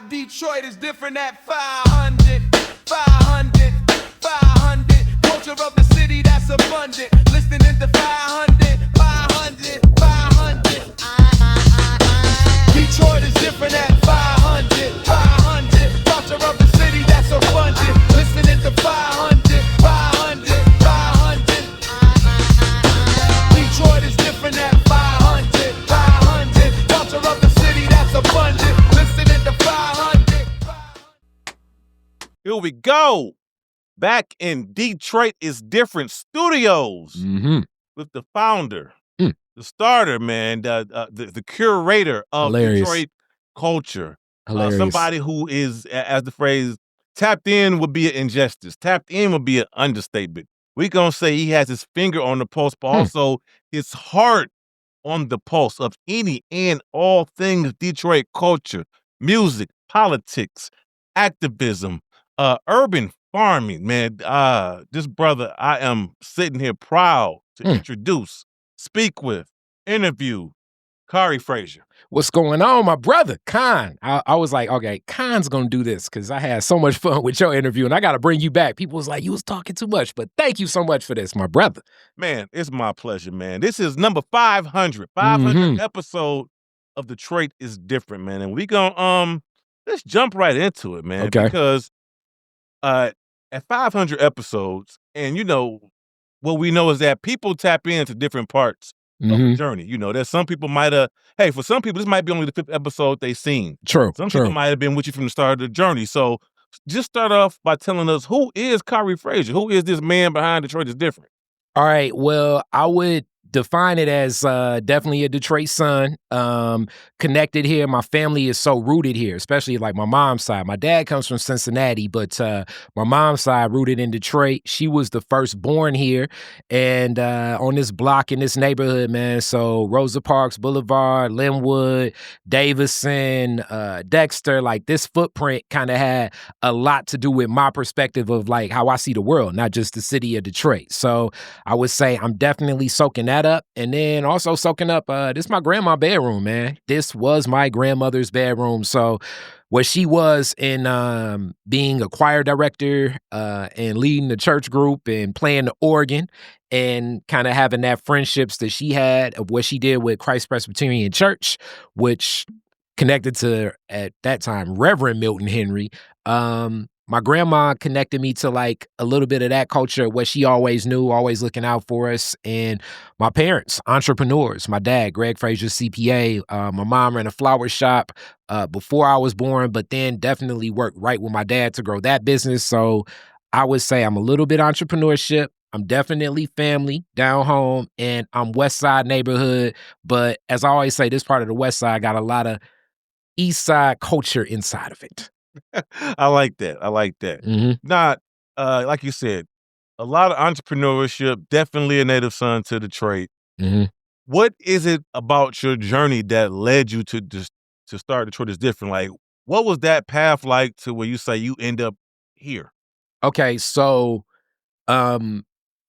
Detroit is different at 500, 500, 500. Culture of the city that's abundant. Listening to 500, 500, 500. Detroit is different at 500, 500. Culture of the city that's abundant. Listening to 500, 500, 500. Detroit is different at 500, 500. Culture of the city that's abundant. Listening to 500. Here we go. Back in Detroit is Different Studios with the founder, the starter, man, the curator of Detroit culture. Somebody who is, as the phrase, tapped in would be an injustice. Tapped in would be an understatement. We're going to say he has his finger on the pulse, but also his heart on the pulse of any and all things Detroit culture, music, politics, activism, urban farming, man. This brother, I am sitting here proud to introduce, speak with, interview Khary Frazier. What's going on, my brother, Kahn? I was like, okay, Kahn's gonna do this because I had so much fun with your interview and I gotta bring you back. People was like, you was talking too much, but thank you so much for this, my brother. Man, it's my pleasure, man. This is number 500 episode of Detroit is Different, man. And we gonna, let's jump right into it, man. Okay. Because at 500 episodes, and you know, what we know is that people tap into different parts of the journey. You know, there's some people might have, hey, for some people, this might be only the 5th episode they've seen. True. Some people might have been with you from the start of the journey. So just start off by telling us, who is Khary Frazier? Who is this man behind Detroit is Different? All right. Well, I would define it as definitely a Detroit son, connected here. My family is so rooted here, especially like my mom's side. My dad comes from Cincinnati, but my mom's side rooted in Detroit. She was the first born here and on this block in this neighborhood, man. So Rosa Parks Boulevard, Linwood, Davison, Dexter, like this footprint kind of had a lot to do with my perspective of like how I see the world, not just the city of Detroit. So I would say I'm definitely soaking that up, and then also soaking up this is my grandma's bedroom, man. This was my grandmother's bedroom. So what she was in being a choir director and leading the church group and playing the organ and kind of having that friendships that she had of what she did with Christ Presbyterian Church, which connected to, at that time, Reverend Milton Henry. My grandma connected me to like a little bit of that culture, what she always knew, always looking out for us. And my parents, entrepreneurs. My dad, Greg Frazier, CPA. My mom ran a flower shop before I was born, but then definitely worked right with my dad to grow that business. So I would say I'm a little bit entrepreneurship. I'm definitely family down home, and I'm West Side neighborhood. But as I always say, this part of the West Side got a lot of East Side culture inside of it. I like that. I like that. Not, like you said, a lot of entrepreneurship, definitely a native son to Detroit. What is it about your journey that led you to start Detroit is Different? Like, what was that path like to where you say you end up here? Okay, so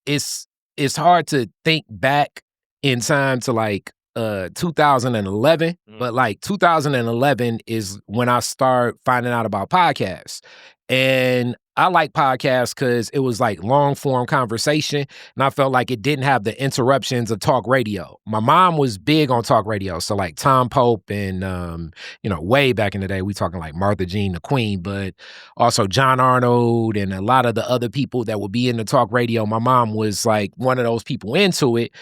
it's hard to think back in time to like 2011, but like 2011 is when I start finding out about podcasts. And I like podcasts because it was like long form conversation, and I felt like it didn't have the interruptions of talk radio. My mom was big on talk radio, so like Tom Pope and way back in the day, we talking like Martha Jean the Queen, but also John Arnold and a lot of the other people that would be in the talk radio. My mom was like one of those people into it.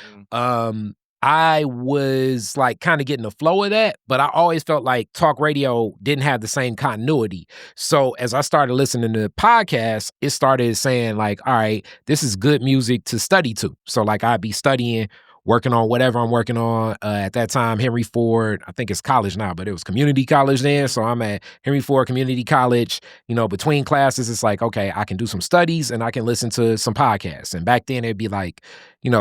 I was like kind of getting the flow of that, but I always felt like talk radio didn't have the same continuity. So as I started listening to podcasts, it started saying like, all right, this is good music to study to. So like I'd be studying, working on whatever I'm working on. At that time, Henry Ford, I think it's college now, but it was community college then. So I'm at Henry Ford Community College. Between classes, it's like, okay, I can do some studies and I can listen to some podcasts. And back then it'd be like,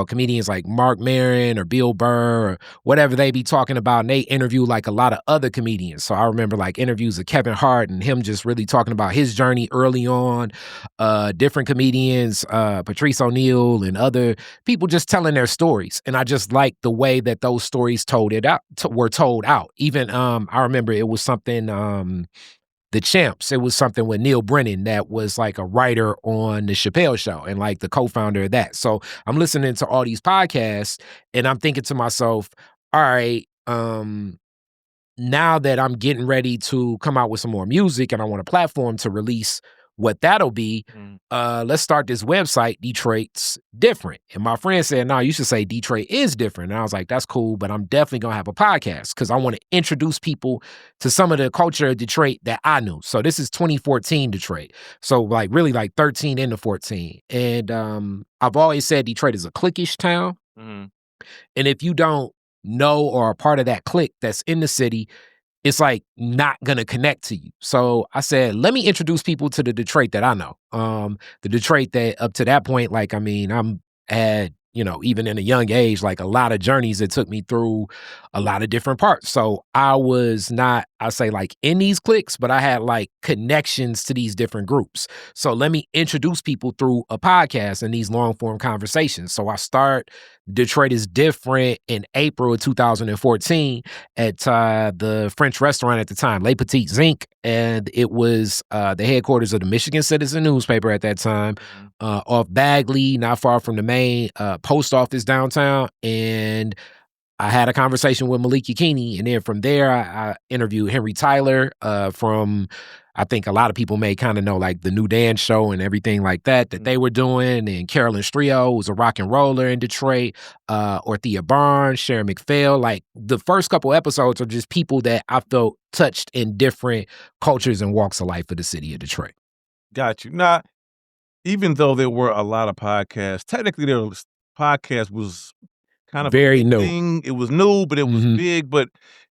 comedians like Mark Maron or Bill Burr or whatever they be talking about. And they interview like a lot of other comedians. So I remember like interviews of Kevin Hart and him just really talking about his journey early on, different comedians, Patrice O'Neal and other people just telling their stories. And I just like the way that those stories were told out. Even I remember it was something The Champs, it was something with Neil Brennan that was like a writer on the Chappelle Show and like the co-founder of that. So I'm listening to all these podcasts and I'm thinking to myself, all right, now that I'm getting ready to come out with some more music and I want a platform to release what that'll be, let's start this website, Detroit's Different. And my friend said, no, you should say Detroit is different. And I was like, that's cool, but I'm definitely going to have a podcast because I want to introduce people to some of the culture of Detroit that I knew. So this is 2014 Detroit. So like really like 13 into 14. And I've always said Detroit is a cliquish town. And if you don't know or are part of that clique that's in the city, it's like not gonna connect to you. So I said, let me introduce people to the Detroit that I know. The Detroit that up to that point, like, I mean, I'm had, you know, even in a young age, like a lot of journeys that took me through a lot of different parts. So I was not, I say like in these cliques, but I had like connections to these different groups. So let me introduce people through a podcast and these long form conversations. So I start Detroit is Different in April of 2014 at the French restaurant at the time, Le Petit Zinc. And it was the headquarters of the Michigan Citizen newspaper at that time, off Bagley, not far from the main post office downtown. And I had a conversation with Malik Yakini, and then from there, I interviewed Henry Tyler from, I think a lot of people may kind of know, like the New Dance Show and everything like that they were doing, and Carolyn Strio was a rock and roller in Detroit, Ortheia Barnes, Sharon McPhail. Like the first couple episodes are just people that I felt touched in different cultures and walks of life of the city of Detroit. Got you. Now, even though there were a lot of podcasts, technically podcast was kind of very new. It was new, but it was big, but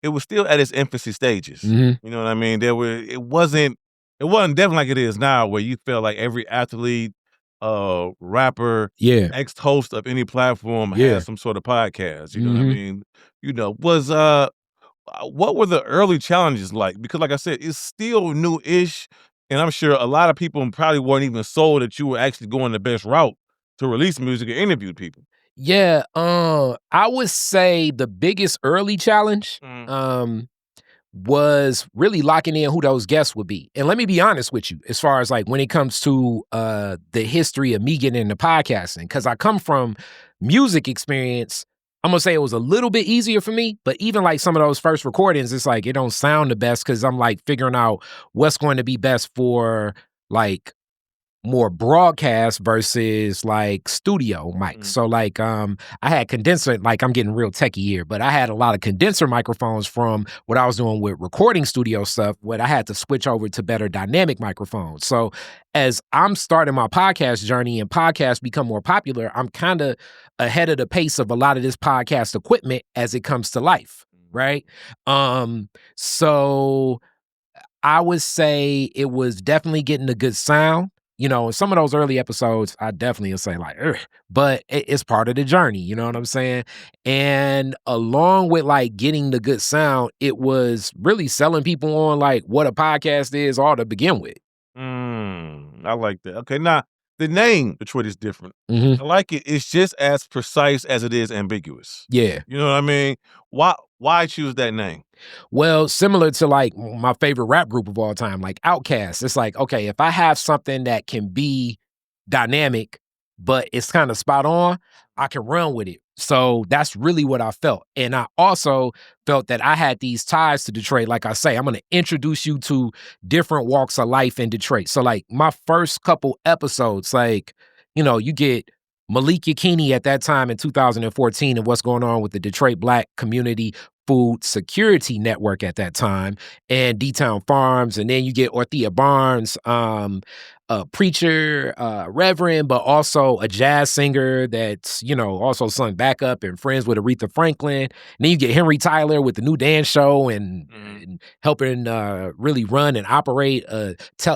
it was still at its infancy stages. You know what I mean? It wasn't definitely like it is now, where you feel like every athlete, rapper, ex-host of any platform has some sort of podcast. You know what I mean? You know, what were the early challenges like? Because like I said, it's still new-ish, and I'm sure a lot of people probably weren't even sold that you were actually going the best route to release music and interview people. Yeah, I would say the biggest early challenge was really locking in who those guests would be. And let me be honest with you, as far as like when it comes to the history of me getting into podcasting, because I come from music experience, I'm gonna say it was a little bit easier for me, but even like some of those first recordings, it's like it don't sound the best because I'm like figuring out what's going to be best for like more broadcast versus like studio mics. So like I had condenser, like I'm getting real techie here, but I had a lot of condenser microphones from what I was doing with recording studio stuff, where I had to switch over to better dynamic microphones. So as I'm starting my podcast journey and podcasts become more popular, I'm kind of ahead of the pace of a lot of this podcast equipment as it comes to life, right? So I would say it was definitely getting a good sound. You know, some of those early episodes, I definitely would say like, ugh, but it's part of the journey, you know what I'm saying? And along with like getting the good sound, it was really selling people on like what a podcast is all to begin with. I like that. Okay, now the name Detroit is Different. I like it. It's just as precise as it is ambiguous. Yeah. You know what I mean? Why choose that name? Well, similar to like my favorite rap group of all time, like Outkast. It's like, okay, if I have something that can be dynamic, but it's kind of spot on, I can run with it. So that's really what I felt. And I also felt that I had these ties to Detroit. Like I say, I'm going to introduce you to different walks of life in Detroit. So like my first couple episodes, like, you know, you get Malik Yakini at that time in 2014 and what's going on with the Detroit Black Community Food Security Network at that time, and D-Town Farms. And then you get Ortheia Barnes, a preacher, reverend, but also a jazz singer that's, you know, also sung backup and friends with Aretha Franklin. And then you get Henry Tyler with the New Dance Show and helping really run and operate a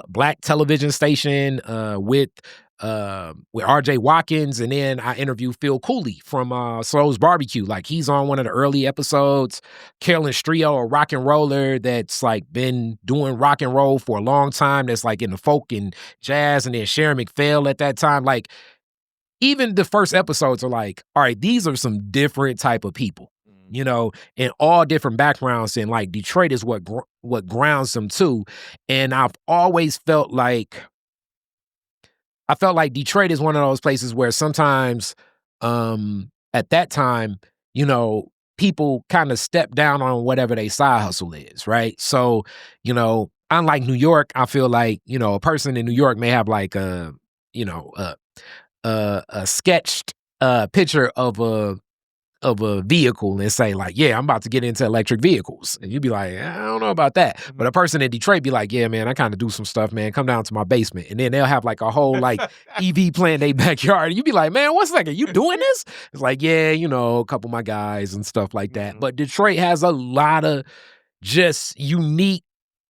black television station with RJ Watkins. And then I interviewed Phil Cooley from Slow's Barbecue. Like he's on one of the early episodes. Carolyn Strio, a rock and roller that's like been doing rock and roll for a long time. That's like in the folk and jazz. And then Sharon McPhail at that time. Like even the first episodes are like, all right, these are some different type of people. you know, in all different backgrounds. And like Detroit is what grounds them too. And I've always felt like Detroit is one of those places where sometimes at that time, you know, people kind of step down on whatever their side hustle is, right? So, you know, unlike New York, I feel like, you know, a person in New York may have like a sketched picture of a vehicle and say like, yeah, I'm about to get into electric vehicles. And you'd be like, I don't know about that. But a person in Detroit be like, yeah, man, I kind of do some stuff, man. Come down to my basement. And then they'll have like a whole like EV plant in their backyard. And you'd be like, man, what's like, are you doing this? It's like, yeah, you know, a couple of my guys and stuff like that. But Detroit has a lot of just unique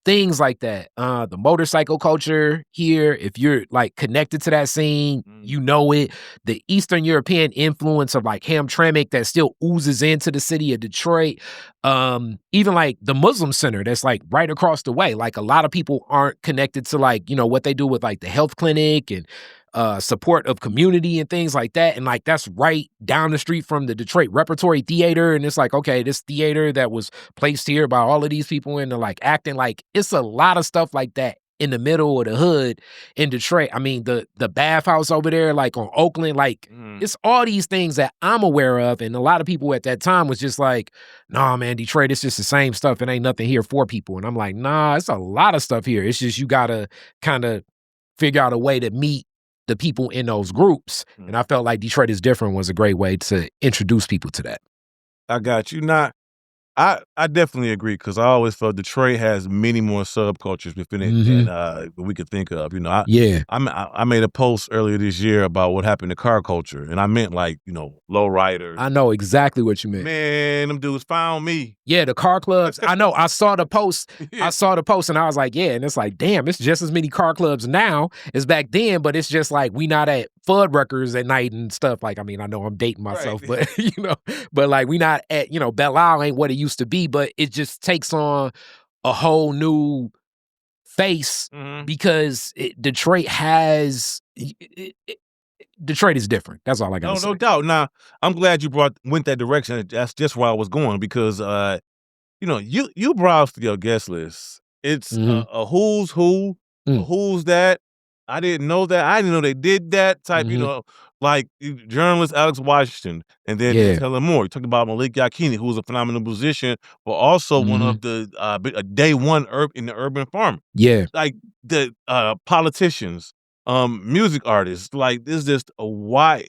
things like that. The motorcycle culture here, if you're like connected to that scene, you know it. The Eastern European influence of like Hamtramck that still oozes into the city of Detroit. Even like the Muslim Center that's like right across the way. Like a lot of people aren't connected to like, you know, what they do with like the health clinic and support of community and things like that. And like that's right down the street from the Detroit Repertory Theater. And it's like, okay, this theater that was placed here by all of these people into like acting, like it's a lot of stuff like that in the middle of the hood in Detroit. I mean, the bathhouse over there, like on Oakland, like it's all these things that I'm aware of. And a lot of people at that time was just like, nah, man, Detroit, it's just the same stuff. It ain't nothing here for people. And I'm like, nah, it's a lot of stuff here. It's just you gotta kind of figure out a way to meet the people in those groups. And I felt like Detroit is Different was a great way to introduce people to that. I got you. Now, I definitely agree because I always felt Detroit has many more subcultures within it than we could think of. You know, I made a post earlier this year about what happened to car culture, and I meant like, you know, lowriders. I know exactly what you meant. Man, them dudes found me. Yeah, the car clubs. I know. I saw the post. I saw the post, and I was like, yeah. And it's like, damn, it's just as many car clubs now as back then, but it's just like we not at Fuddruckers at night and stuff. Like, I mean, I know I'm dating myself, but you know, but like we not at, you know, Bethel ain't what it used to be, but it just takes on a whole new face because Detroit is different. That's all I got to say. No doubt. Now, I'm glad you went that direction. That's just where I was going because, you know, you browse through your guest list. It's a who's who, a who's that. I didn't know that. I didn't know they did that type, you know, like journalist Alex Washington, and then telling more. You talking about Malik Yakini, who's a phenomenal musician, but also one of the day one in the urban farmer. Yeah, like the politicians, music artists. Like there's just a wide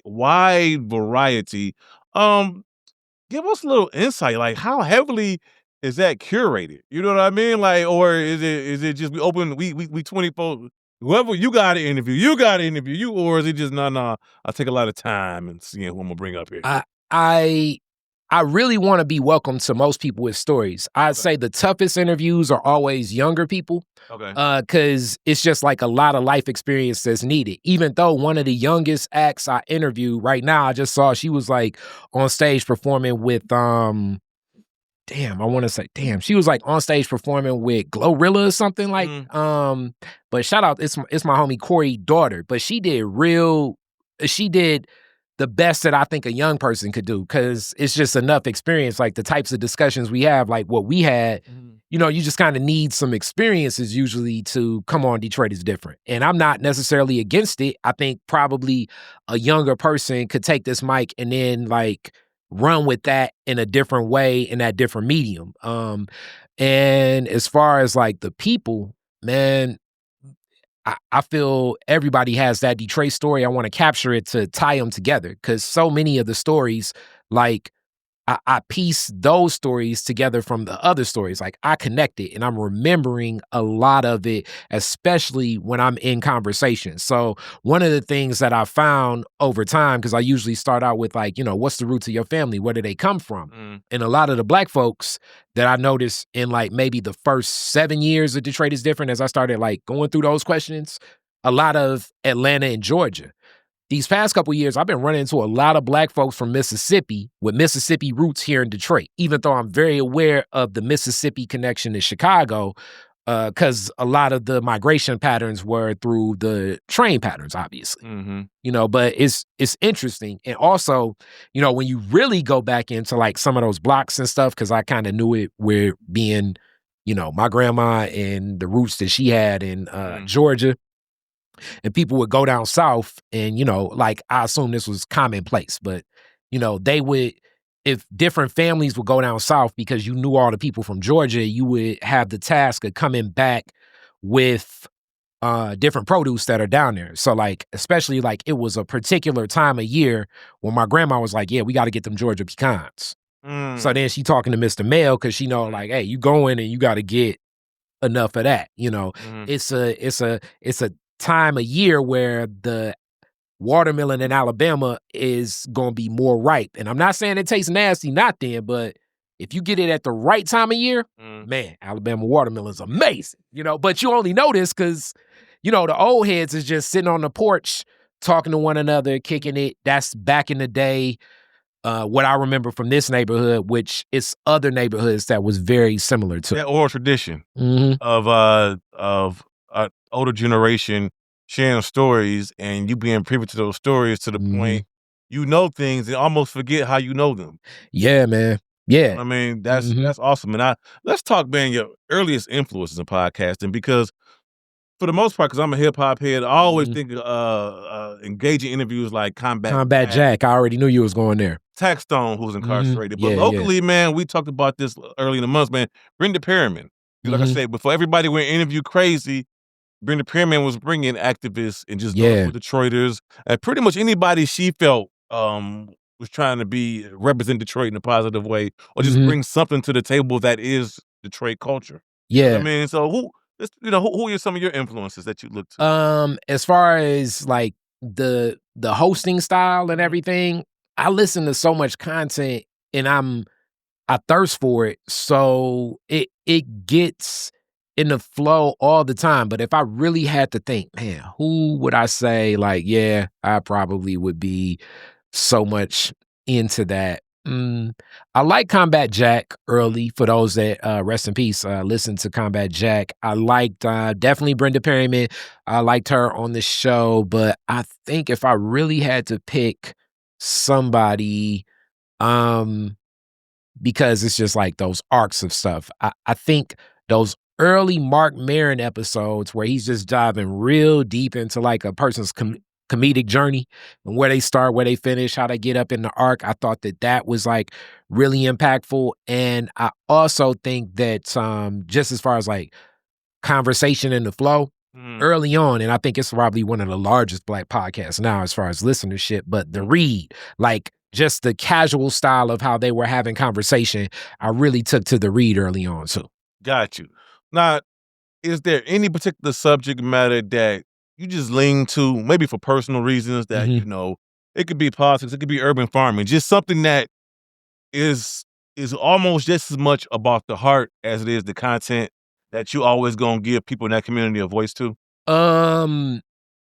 variety. Give us a little insight. Like how heavily is that curated? You know what I mean? Like, or is it just we 24. Whoever you got to interview, you, or is it just nah? I take a lot of time and see who I'm gonna bring up here. I really want to be welcome to most people with stories. I'd say the toughest interviews are always younger people. Okay. Because it's just like a lot of life experience that's needed. Even though one of the youngest acts I interview right now, I just saw she was like on stage performing with she was like on stage performing with Glorilla or something like, but shout out, it's my homie Corey's daughter, but she did the best that I think a young person could do because it's just enough experience, like the types of discussions we have, like what we had, you know, you just kind of need some experiences usually to come on. Detroit is Different. And I'm not necessarily against it. I think probably a younger person could take this mic and then like run with that in a different way in that different medium. And as far as like the people, man, I feel everybody has that Detroit story. I want to capture it to tie them together because so many of the stories, like I piece those stories together from the other stories. Like I connect it and I'm remembering a lot of it, especially when I'm in conversation. So one of the things that I found over time, because I usually start out with like, you know, what's the roots of your family? Where do they come from? And a lot of the Black folks that I noticed in like maybe the first 7 years of Detroit is Different, as I started like going through those questions, a lot of Atlanta and Georgia. These past couple of years, I've been running into a lot of Black folks from Mississippi with Mississippi roots here in Detroit. Even though I'm very aware of the Mississippi connection to Chicago, because a lot of the migration patterns were through the train patterns, obviously. You know, but it's interesting. And also, you know, when you really go back into like some of those blocks and stuff, because I kind of knew it where being, you know, my grandma and the roots that she had in Georgia, and people would go down south and, you know, like I assume this was commonplace, but, you know, they would, if different families would go down south because you knew all the people from Georgia, you would have the task of coming back with different produce that are down there. So like, especially like it was a particular time of year when my grandma was like, yeah, we got to get them Georgia pecans. So then she talking to Mr. Mail because she know like, hey, you going and you got to get enough of that. You know, it's a time of year where the watermelon in Alabama is going to be more ripe. And I'm not saying it tastes nasty, not then, but if you get it at the right time of year, man, Alabama watermelon is amazing, you know, but you only know this because, you know, the old heads is just sitting on the porch talking to one another, kicking it. That's back in the day. What I remember from this neighborhood, which is other neighborhoods that was very similar to that oral tradition of older generation sharing stories and you being privy to those stories to the point you know things and almost forget how you know them. Yeah, man. Yeah. I mean, that's awesome. And let's talk, man, your earliest influences in podcasting, because for the most part, because I'm a hip hop head, I always think engaging interviews like Combat Jack. I already knew you was going there. Taxstone, who's incarcerated. But locally, man, we talked about this early in the month, man. Brenda Perriman. Like I said, before everybody went interview crazy, Brenda Perriman was bringing activists and just with Detroiters and pretty much anybody she felt was trying to represent Detroit in a positive way or just bring something to the table that is Detroit culture. Yeah. You know what I mean, so who are some of your influences that you look to? As far as like the hosting style and everything, I listen to so much content and I thirst for it. So it gets in the flow all the time. But if I really had to think, man, who would I say like, yeah, I probably would be so much into that. I like Combat Jack early. For those that rest in peace, listen to Combat Jack. I liked definitely Brenda Perriman. I liked her on the show, but I think if I really had to pick somebody, because it's just like those arcs of stuff. I think those early Mark Maron episodes where he's just diving real deep into like a person's comedic journey and where they start, where they finish, how they get up in the arc. I thought that was like really impactful. And I also think that just as far as like conversation in the flow early on, and I think it's probably one of the largest Black podcasts now as far as listenership, but The Read, like just the casual style of how they were having conversation, I really took to The Read early on too. Got you. Now, is there any particular subject matter that you just lean to, maybe for personal reasons that, you know, it could be politics, it could be urban farming, just something that is almost just as much about the heart as it is the content that you always gonna give people in that community a voice to?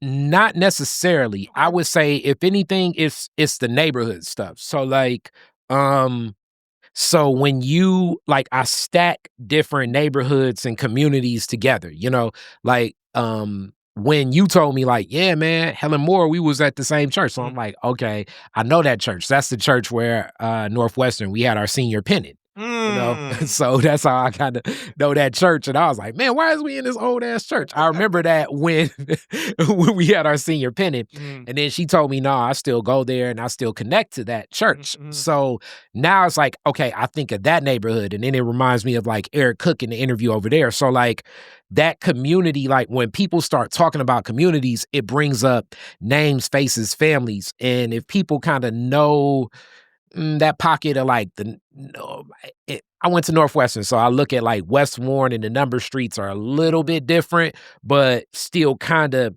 Not necessarily. I would say if anything, it's the neighborhood stuff. So like, so when you like, I stack different neighborhoods and communities together, you know, like, when you told me like, yeah, man, Helen Moore, we was at the same church. So I'm like, okay, I know that church. That's the church where Northwestern, we had our senior pennant. You know, so that's how I kind of know that church. And I was like, man, why is we in this old ass church? I remember that when we had our senior pennant. And then she told me, no, I still go there and I still connect to that church. So now it's like, okay, I think of that neighborhood. And then it reminds me of like Eric Cook in the interview over there. So like that community, like when people start talking about communities, it brings up names, faces, families. And if people kind of know that pocket of like I went to Northwestern, so I look at like West Warren and the number streets are a little bit different, but still kind of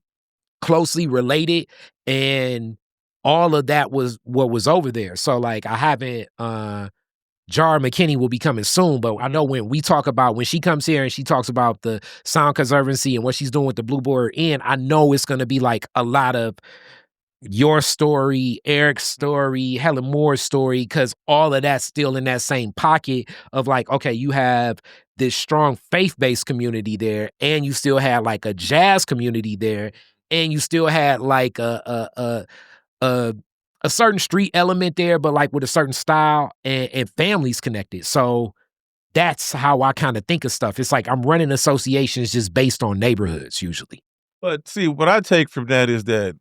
closely related. And all of that was what was over there. So like I haven't, Jar McKinney will be coming soon, but I know when she comes here and she talks about the Sound Conservancy and what she's doing with the Blue Board Inn, I know it's going to be like a lot of your story, Eric's story, Helen Moore's story, because all of that's still in that same pocket of like, okay, you have this strong faith-based community there, and you still had like a jazz community there, and you still had like a certain street element there, but like with a certain style and families connected. So that's how I kind of think of stuff. It's like I'm running associations just based on neighborhoods usually. But see, what I take from that is that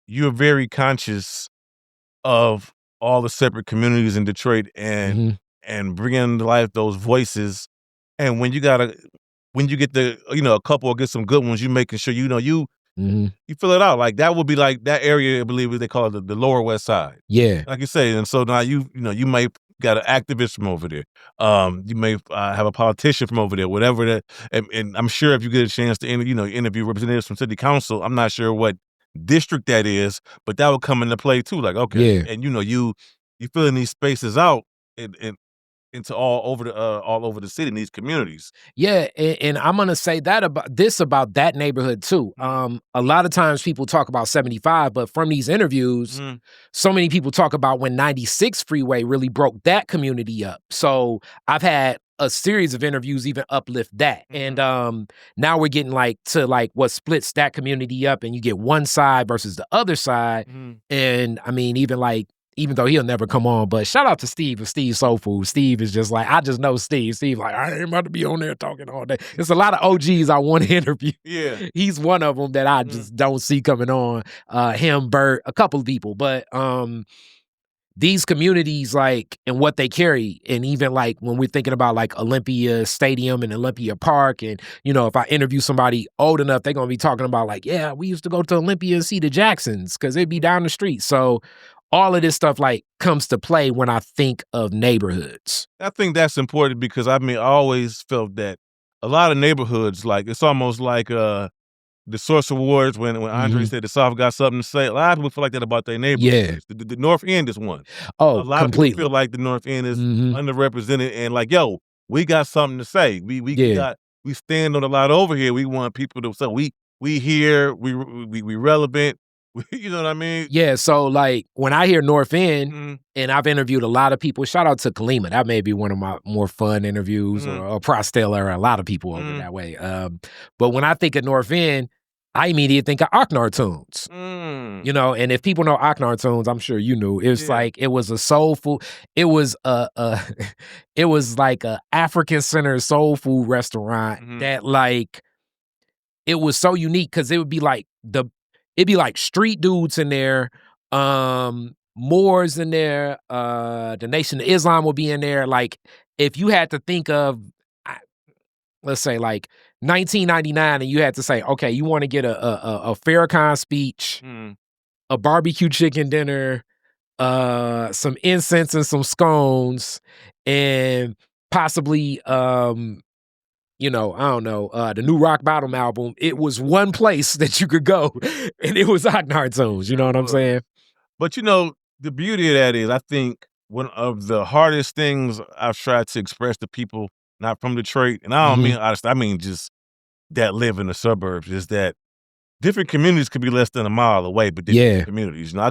you're very conscious of all the separate communities in Detroit and bringing to life those voices. And when you get a couple or get some good ones, you making sure you fill it out. Like that would be like that area, I believe they call it the Lower West Side. Yeah. Like you say, and so now you may got an activist from over there. You may have a politician from over there, whatever that. And I'm sure if you get a chance to interview representatives from city council, I'm not sure what district that is, but that would come into play too. Like, okay, and you filling these spaces out and into all over the city in these communities. Yeah, and I'm gonna say that about that neighborhood too. A lot of times people talk about 75, but from these interviews, so many people talk about when 96 Freeway really broke that community up. So I've had a series of interviews even uplift that. And now we're getting to what splits that community up, and you get one side versus the other side. And I mean, even though he'll never come on, but shout out to Steve of Steve Soul Food. Steve is just like, I just know Steve. Steve like, I ain't about to be on there talking all day. There's a lot of OGs I want to interview. Yeah. He's one of them that I just don't see coming on. Him, Bert, a couple of people. But these communities, and what they carry, and even when we're thinking about Olympia Stadium and Olympia Park, and if I interview somebody old enough, they're gonna be talking about yeah, we used to go to Olympia and see the Jacksons because they'd be down the street. So all of this stuff comes to play when I think of neighborhoods. I think that's important because I always felt that a lot of neighborhoods, it's almost like the Source Awards when Andre said the South got something to say. A lot of people feel like that about their neighborhoods. Yeah. The North End is one. Oh, a lot completely. of people feel like the North End is underrepresented and yo, we got something to say. We stand on a lot over here. We want people to say we here, we relevant. You know what I mean? Yeah, so when I hear North End, and I've interviewed a lot of people, shout out to Kalima. That may be one of my more fun interviews, or Prostell, or a lot of people over that way. But when I think of North End, I immediately think of Aknartoons. And if people know Aknartoons, I'm sure you knew. It was it was a soulful, it was it was like a African-centered soul food restaurant that it was so unique because it would be it'd be street dudes in there, Moors in there, the Nation of Islam will be in there. If you had to think of, let's say 1999, and you had to say, okay, you want to get a Farrakhan speech, a barbecue chicken dinner, some incense and some scones, and possibly I don't know, the new Rock Bottom album, it was one place that you could go, and it was Aknartoons, you know what I'm saying? But the beauty of that is, I think one of the hardest things I've tried to express to people not from Detroit, and I don't mean honest, I mean just that live in the suburbs, is that different communities could be less than a mile away, but different communities. I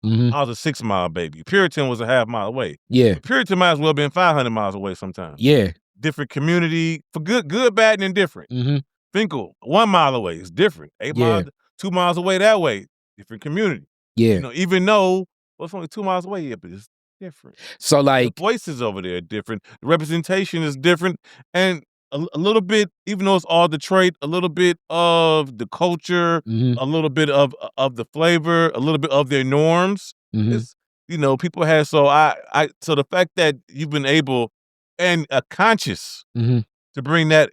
was a 6 mile baby. Puritan was a half mile away. Yeah. But Puritan might as well have been 500 miles away sometimes. Yeah. Different community for good, bad, and indifferent. Finkel, 1 mile away is different. 8 miles, 2 miles away that way, different community. Yeah. Even though it's only 2 miles away, but it's different. So the voices over there are different. The representation is different, and a little bit, even though it's all Detroit, a little bit of the culture, a little bit of the flavor, a little bit of their norms. It's, people have so the fact that you've been able and conscious to bring that,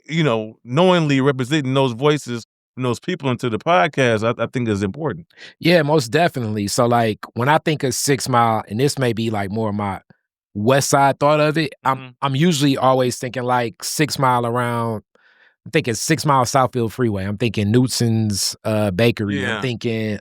knowingly representing those voices and those people into the podcast, I think is important. Yeah, most definitely. So when I think of 6 Mile, and this may be more of my West Side thought of it, I'm usually always thinking 6 Mile around. I'm thinking 6 Mile Southfield Freeway. I'm thinking Newton's Bakery. Yeah. I'm thinking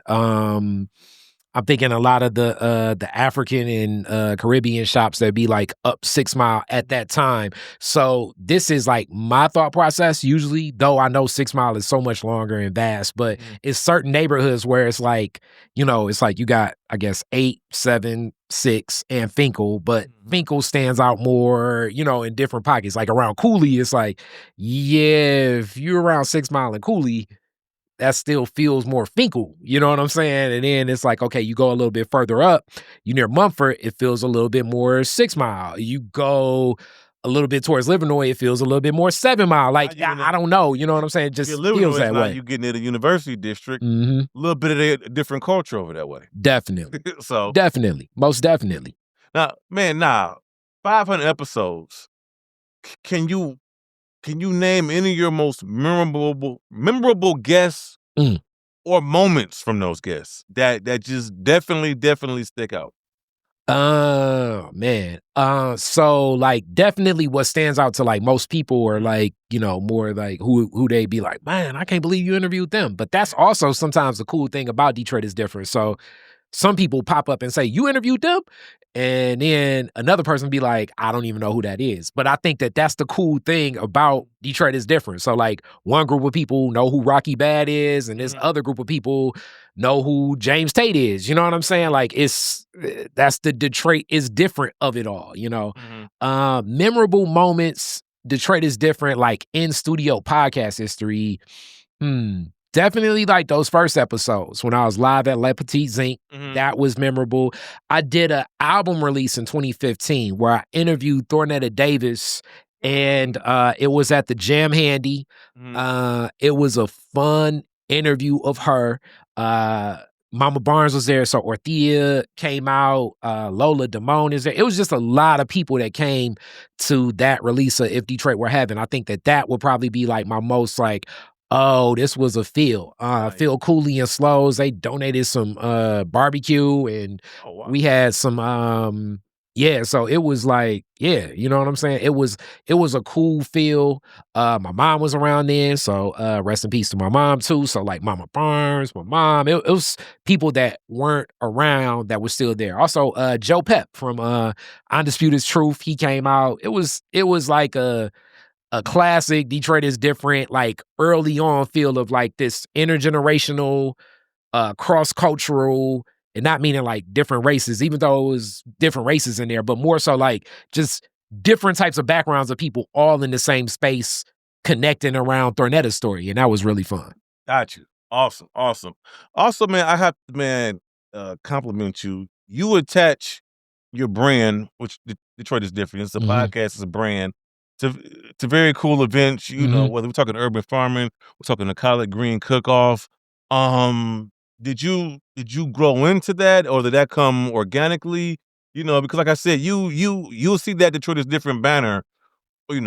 I'm thinking a lot of the African and Caribbean shops that be like up 6 Mile at that time. So this is like my thought process usually, though I know 6 Mile is so much longer and vast, but it's certain neighborhoods where it's like, it's like you got, I guess, 8, 7, 6, and Finkel, but Finkel stands out more, in different pockets. Like around Cooley, it's like, yeah, if you're around 6 Mile and Cooley, that still feels more Finkel, you know what I'm saying? And then it's like, okay, you go a little bit further up, you near Mumford, it feels a little bit more 6 Mile. You go a little bit towards Livernois, it feels a little bit more 7 Mile. Like, I don't know, you know what I'm saying? It just feels that way. You getting into the University District, a little bit of a different culture over that way. Definitely. So definitely. Most definitely. Now, 500 episodes. Can you name any of your most memorable guests or moments from those guests that just definitely stick out? Man. So like definitely what stands out to like most people are like, more like who they be like, man, I can't believe you interviewed them. But that's also sometimes the cool thing about Detroit is different. So some people pop up and say, you interviewed them? And then another person be like, I don't even know who that is. But I think that that's the cool thing about Detroit is different. So like one group of people know who Rocky Bad is, and this other group of people know who James Tate is. You know what I'm saying? Like that's the Detroit is different of it all, Memorable moments, Detroit is different, like in studio podcast history. Definitely like those first episodes when I was live at Le Petit Zinc. That was memorable. I did an album release in 2015 where I interviewed Thornetta Davis, and it was at the Jam Handy. It was a fun interview of her. Mama Barnes was there, so Ortheia came out. Lola Damone is there. It was just a lot of people that came to that release of If Detroit Were Heaven. I think that would probably be like my most like, oh, this was a Phil. Phil Cooley and Slows, they donated some barbecue, and we had some so it was like, you know what I'm saying? It was a cool feel. My mom was around then, so rest in peace to my mom too. So like Mama Barnes, my mom, it was people that weren't around that were still there. Also Joe Pep from Undisputed Truth, he came out. It was like a classic Detroit is different, like early on feel of like this intergenerational, cross-cultural, and not meaning like different races, even though it was different races in there, but more so like just different types of backgrounds of people all in the same space connecting around Thornetta's story. And that was really fun. Got you. Awesome. Also, man, I have to, compliment you. You attach your brand, which Detroit is different. It's a podcast, it's a brand, to very cool events, whether we're talking urban farming, we're talking the Collard Green cook-off. Did you grow into that, or did that come organically? Because like I said, you'll see that Detroit is different banner, a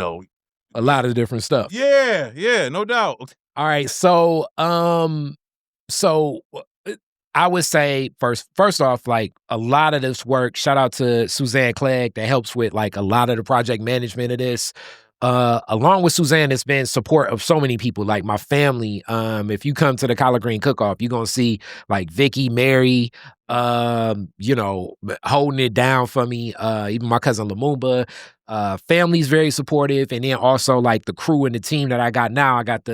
lot of different stuff. Yeah, no doubt. All right, so I would say first off, like a lot of this work, shout out to Suzanne Clegg that helps with like a lot of the project management of this. Along with Suzanne, it's been support of so many people, like my family. If you come to the Collard Green Cook-Off, you're going to see like Vicky, Mary, holding it down for me. Even my cousin Lumumba. Family's very supportive. And then also like the crew and the team that I got now, I got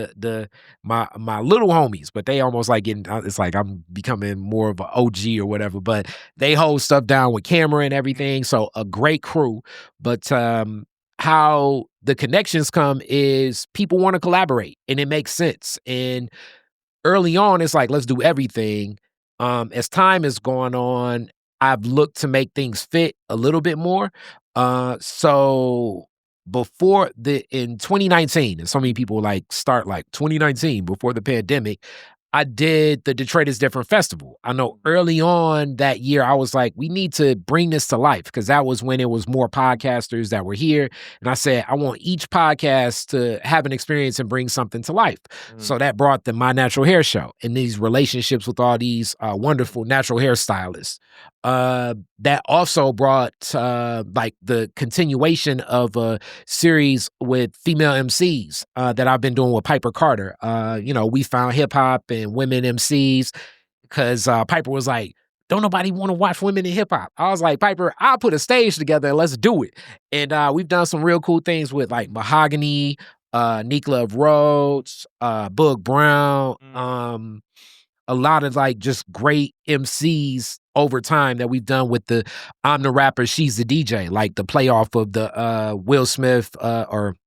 my little homies, but they almost like it's like I'm becoming more of an OG or whatever, but they hold stuff down with camera and everything. So a great crew. But how the connections come is people want to collaborate and it makes sense. And early on, it's like, let's do everything. As time has gone on, I've looked to make things fit a little bit more. So in 2019, and so many people like start like 2019 before the pandemic, I did the Detroit is Different Festival. I know early on that year, I was like, we need to bring this to life, because that was when it was more podcasters that were here. And I said, I want each podcast to have an experience and bring something to life. So that brought the My Natural Hair Show and these relationships with all these wonderful natural hairstylists. That also brought like the continuation of a series with female MCs that I've been doing with Piper Carter. We found hip hop and women MCs because Piper was like, don't nobody want to watch women in hip hop. I was like, Piper, I'll put a stage together and let's do it. And we've done some real cool things with like Mahogany, Neek Love Rhodes, Boog Brown, a lot of like just great MCs over time that we've done with the I'm the Rapper, She's the DJ, like the playoff of the Will Smith or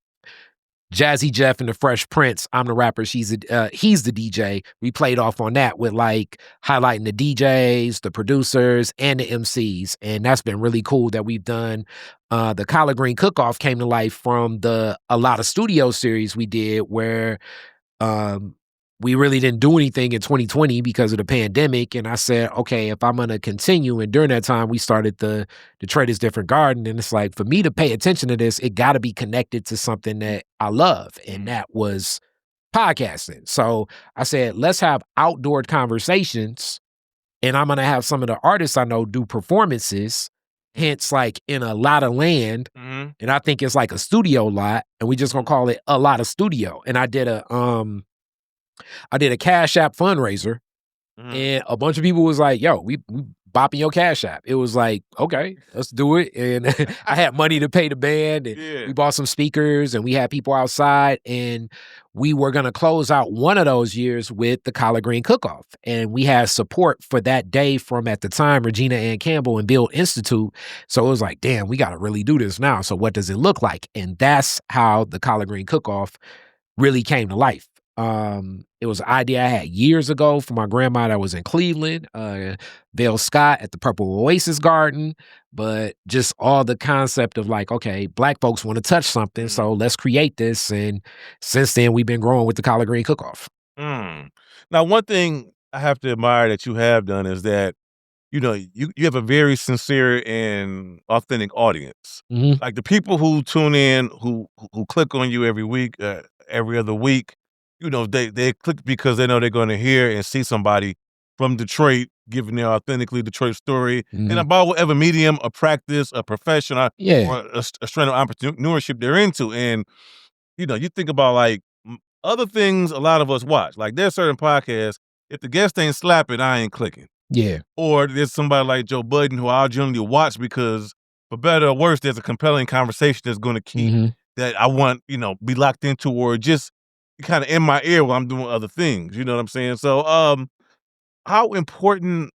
Jazzy Jeff and the Fresh Prince, I'm the Rapper, he's the DJ. We played off on that with like highlighting the DJs, the producers, and the MCs. And that's been really cool that we've done. The Collard Green Cook-Off came to life from a lot of studio series we did where we really didn't do anything in 2020 because of the pandemic. And I said, okay, if I'm going to continue. And during that time, we started the Detroit is Different Garden. And it's like, for me to pay attention to this, it got to be connected to something that I love. And that was podcasting. So I said, let's have outdoor conversations. And I'm going to have some of the artists I know do performances, hence like in a lot of land. And I think it's like a studio lot. And we just going to call it a lot of studio. And I did a Cash App fundraiser, and a bunch of people was like, yo, we bopping your Cash App. It was like, okay, let's do it. And I had money to pay the band, and we bought some speakers, and we had people outside, and we were going to close out one of those years with the Collard Green Cook-Off. And we had support for that day from, at the time, Regina Ann Campbell and Build Institute. So it was like, damn, we got to really do this now. So what does it look like? And that's how the Collard Green Cook-Off really came to life. It was an idea I had years ago from my grandma that was in Cleveland, Vale Scott at the Purple Oasis Garden, but just all the concept of like, okay, Black folks want to touch something, so let's create this. And since then, we've been growing with the Collard Green Cook-Off. Now, one thing I have to admire that you have done is that, you know, you have a very sincere and authentic audience. Like the people who tune in, who click on you every week, every other week, you know, they click because they know they're going to hear and see somebody from Detroit giving their authentically Detroit story. And about whatever medium, a practice, a profession, or a strand of entrepreneurship they're into. And, you know, you think about like other things a lot of us watch. Like there's certain podcasts, if the guest ain't slapping, I ain't clicking. Or there's somebody like Joe Budden who I'll generally watch because, for better or worse, there's a compelling conversation that's going to keep that I want, you know, be locked into, or just kind of in my ear while I'm doing other things. You know what I'm saying? So how important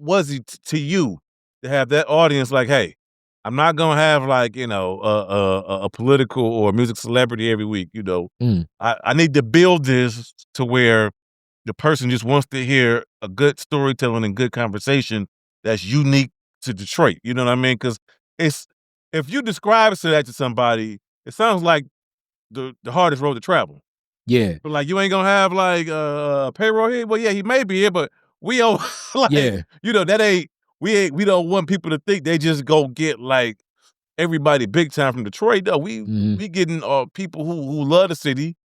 was it to you to have that audience like, hey, I'm not going to have like, you know, a political or music celebrity every week, you know. I need to build this to where the person just wants to hear a good storytelling and good conversation that's unique to Detroit. You know what I mean? Because if you describe that to somebody, it sounds like the hardest road to travel. But like, you ain't gonna have like a payroll here. Well, yeah, he may be here, but we don't like, you know, we don't want people to think they just go get like everybody big time from Detroit. No, we getting people who love the city.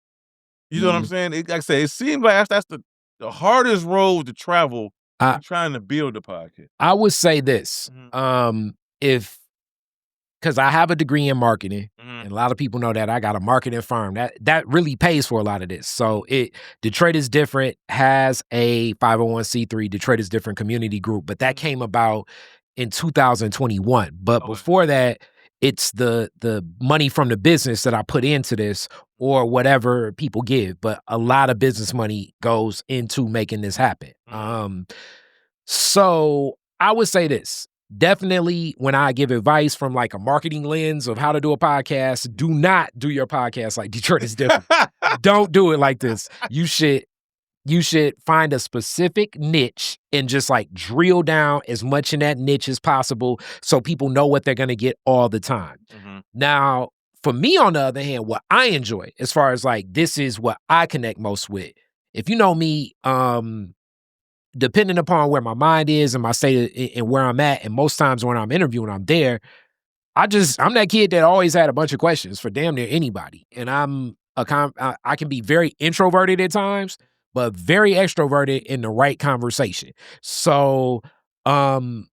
You know what I'm saying? Like I say, it seems like that's the hardest road to travel trying to build a podcast. I would say this, because I have a degree in marketing, and a lot of people know that I got a marketing firm. That really pays for a lot of this. So Detroit is Different has a 501c3, Detroit is Different community group, but that came about in 2021. But before that, it's the money from the business that I put into this, or whatever people give. But a lot of business money goes into making this happen. So I would say this. Definitely, when I give advice from like a marketing lens of how to do a podcast, do not do your podcast like Detroit is Different. Don't do it like this. You should find a specific niche and just like drill down as much in that niche as possible so people know what they're going to get all the time. Now, for me, on the other hand, what I enjoy, as far as like, this is what I connect most with. If you know me, depending upon where my mind is and my state and where I'm at, and most times when I'm interviewing, I'm there, I'm that kid that always had a bunch of questions for damn near anybody. And I can be very introverted at times, but very extroverted in the right conversation. So I'm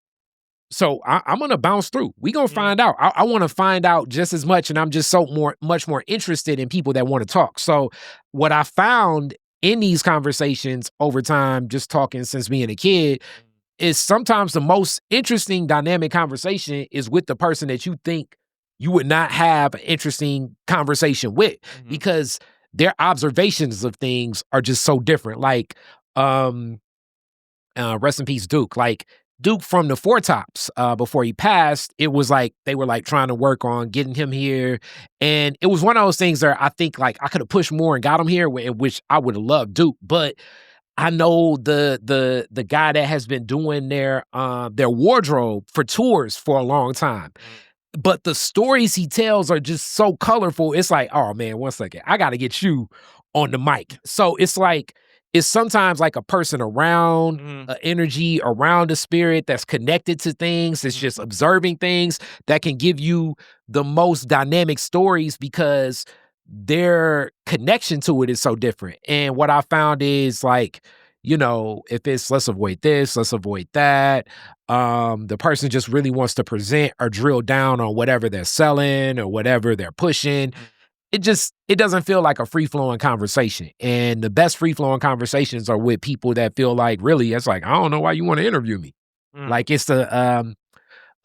going to bounce through. We going to find out. I want to find out just as much, and I'm just much more interested in people that want to talk. So what I found in these conversations over time, just talking since being a kid, is sometimes the most interesting dynamic conversation is with the person that you think you would not have an interesting conversation with, because their observations of things are just so different. Like, rest in peace, Duke. Like, Duke from the Four Tops, before he passed, it was like they were like trying to work on getting him here. And it was one of those things where I think like I could have pushed more and got him here, which I would have loved Duke. But I know the guy that has been doing their wardrobe for tours for a long time. But the stories he tells are just so colorful. It's like, oh man, one second, I got to get you on the mic. So it's like, it's sometimes like a person around an energy, around a spirit that's connected to things, that's just observing things, that can give you the most dynamic stories because their connection to it is so different. And what I found is like, you know, if it's let's avoid this, let's avoid that, the person just really wants to present or drill down on whatever they're selling or whatever they're pushing. It doesn't feel like a free-flowing conversation. And the best free-flowing conversations are with people that feel like, really, it's like, I don't know why you want to interview me. Like, it's the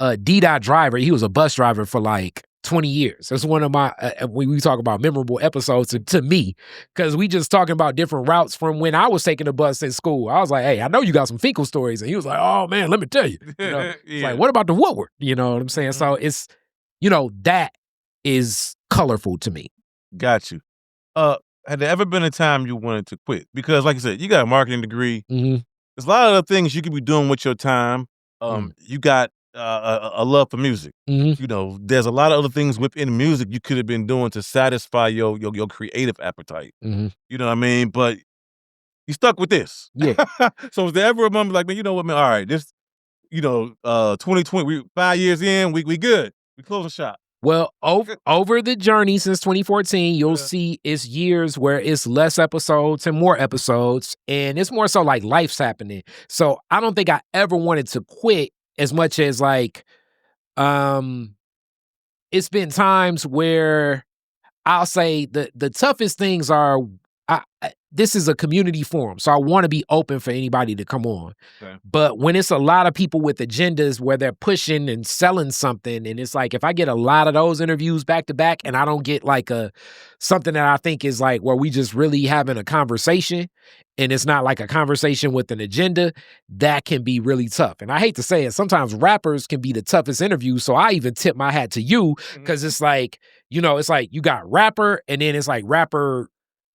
D-Dot driver. He was a bus driver for like 20 years. That's one of my, when we talk about memorable episodes to me, because we just talking about different routes from when I was taking the bus in school. I was like, hey, I know you got some fecal stories. And he was like, oh man, let me tell you. You know, it's like, what about the Woodward? You know what I'm saying? So it's, you know, that is colorful to me. Got you. Had there ever been a time you wanted to quit? Because like you said, you got a marketing degree. There's a lot of other things you could be doing with your time. You got a love for music. You know, there's a lot of other things within music you could have been doing to satisfy your creative appetite. You know what I mean? But you stuck with this. Yeah. So was there ever a moment like, man, you know what, man, all right, this, you know, 2020, we 5 years in, we good. We close the shop. Well, over the journey since 2014, you'll see it's years where it's less episodes and more episodes, and it's more so like life's happening. So I don't think I ever wanted to quit as much as like, it's been times where I'll say the toughest things are, this is a community forum, so I want to be open for anybody to come on. Okay. But when it's a lot of people with agendas where they're pushing and selling something, and it's like, if I get a lot of those interviews back to back and I don't get like something that I think is like where we just really having a conversation and it's not like a conversation with an agenda, that can be really tough. And I hate to say it, sometimes rappers can be the toughest interviews. So I even tip my hat to you, because it's like, you know, it's like you got rapper, and then it's like rapper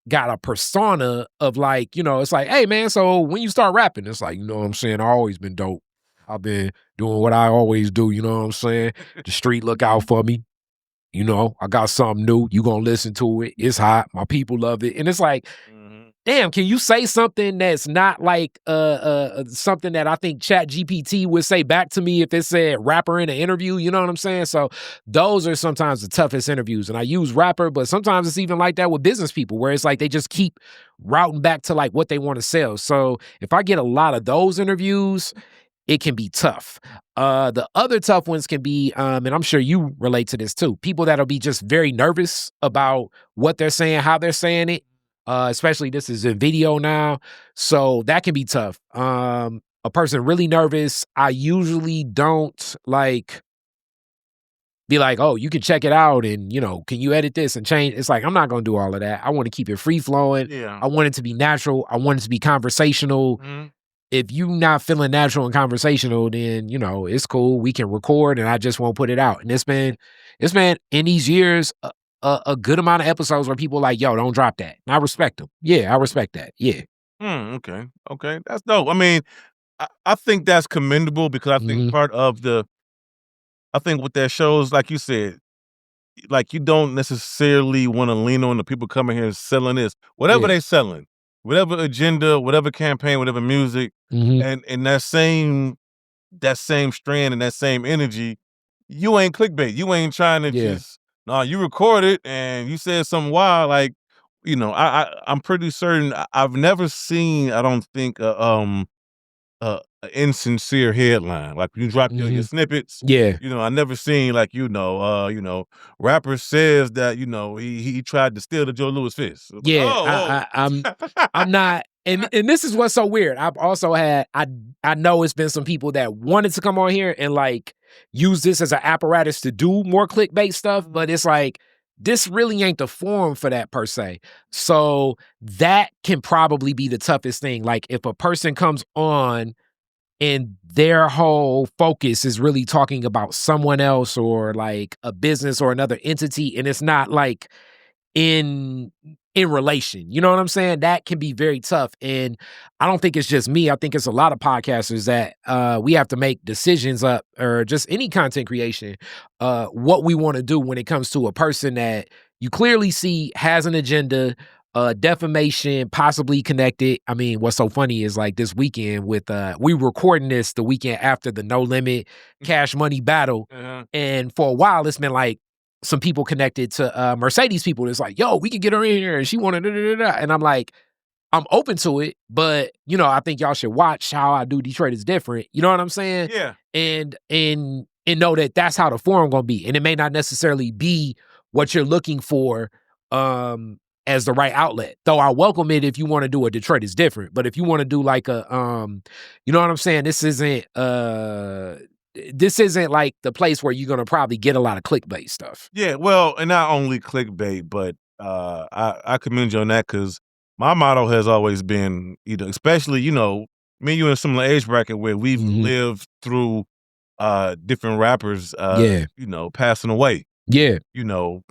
got a persona of like, you know, it's like, hey man, so when you start rapping, it's like, you know what I'm saying, I always been dope. I've been doing what I always do, you know what I'm saying? The street look out for me. You know, I got something new. You gonna listen to it. It's hot. My people love it. And it's like, damn, can you say something that's not like something that I think ChatGPT would say back to me if it said rapper in an interview? You know what I'm saying? So those are sometimes the toughest interviews. And I use rapper, but sometimes it's even like that with business people, where it's like they just keep routing back to like what they want to sell. So if I get a lot of those interviews, it can be tough. The other tough ones can be, and I'm sure you relate to this too, people that'll be just very nervous about what they're saying, how they're saying it. Especially this is in video now. So that can be tough. A person really nervous, I usually don't like be like, oh, you can check it out and, you know, can you edit this and change? It's like, I'm not going to do all of that. I want to keep it free flowing. Yeah. I want it to be natural. I want it to be conversational. If you're not feeling natural and conversational, then, you know, it's cool. We can record and I just won't put it out. And it's been in these years, a good amount of episodes where people are like, yo, don't drop that. And I respect them. Yeah, I respect that. Yeah. Okay. That's dope. I mean, I think that's commendable, because I think part of I think with that shows, like you said, like you don't necessarily want to lean on the people coming here and selling this. Whatever they selling, whatever agenda, whatever campaign, whatever music, and that same strand and that same energy, you ain't clickbait. You ain't trying to just, no, you recorded and you said something wild. Like, you know, I'm pretty certain I've never seen, I don't think, an insincere headline. Like you drop your snippets. Yeah. You know, I never seen like, rapper says that, you know, he tried to steal the Joe Louis fist. Yeah. I'm not And this is what's so weird. I've also had I know it's been some people that wanted to come on here and like use this as an apparatus to do more clickbait stuff, but it's like this really ain't the forum for that per se. So that can probably be the toughest thing. Like if a person comes on and their whole focus is really talking about someone else or like a business or another entity, and it's not like in relation. You know what I'm saying? That can be very tough. And I don't think it's just me. I think it's a lot of podcasters that we have to make decisions up, or just any content creation, what we want to do when it comes to a person that you clearly see has an agenda, defamation, possibly connected. I mean, what's so funny is like this weekend with we recording this the weekend after the No Limit Cash Money battle. And for a while it's been like some people connected to Mercedes people that's like, yo, we could get her in here and she wanted da-da-da-da. And I'm like, I'm open to it, but you know, I think y'all should watch how I do Detroit is different. You know what I'm saying? Yeah. And know that that's how the forum gonna be. And it may not necessarily be what you're looking for as the right outlet. Though I welcome it if you want to do a Detroit is different. But if you want to do like a you know what I'm saying? This isn't like the place where you're gonna probably get a lot of clickbait stuff. Yeah, well, and not only clickbait, but I commend you on that because my motto has always been, especially, me and you in a similar age bracket where we've lived through different rappers passing away. Yeah.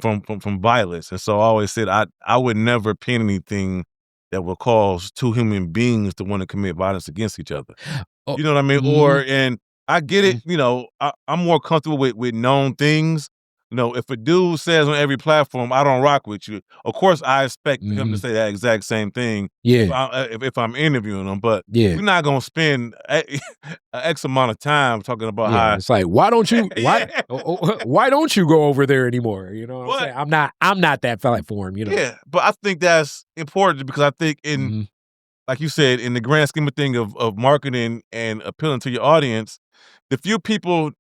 From violence. And so I always said I would never pen anything that would cause two human beings to want to commit violence against each other. Oh, you know what I mean? And I get it, I'm more comfortable with known things. If a dude says on every platform, I don't rock with you, of course I expect him to say that exact same thing if I'm interviewing him. But we're not going to spend X amount of time talking about how... It's like, why don't you go over there anymore? You know what I'm saying? I'm not that platform, Yeah, but I think that's important because I think in, like you said, in the grand scheme of thing of marketing and appealing to your audience, the few people,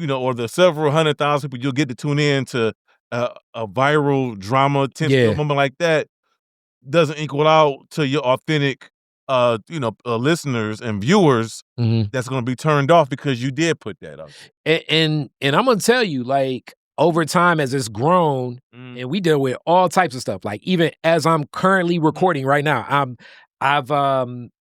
or the several 100,000 people you'll get to tune in to a viral drama moment like that doesn't equal out to your authentic, listeners and viewers that's going to be turned off because you did put that up. And I'm going to tell you, like, over time as it's grown, and we deal with all types of stuff, like even as I'm currently recording right now, I've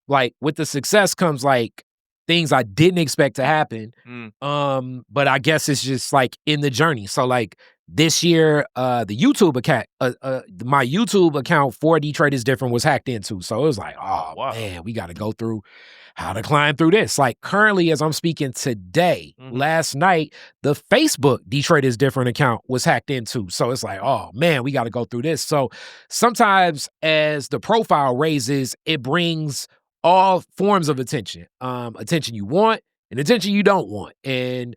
like with the success comes like things I didn't expect to happen. But I guess it's just like in the journey. So like this year, the YouTube account, my YouTube account for Detroit is Different was hacked into. So it was like, man, we got to go through how to climb through this. Like currently, as I'm speaking today, last night, the Facebook Detroit is Different account was hacked into. So it's like, oh man, we got to go through this. So sometimes as the profile raises, it brings all forms of attention, attention you want and attention you don't want. And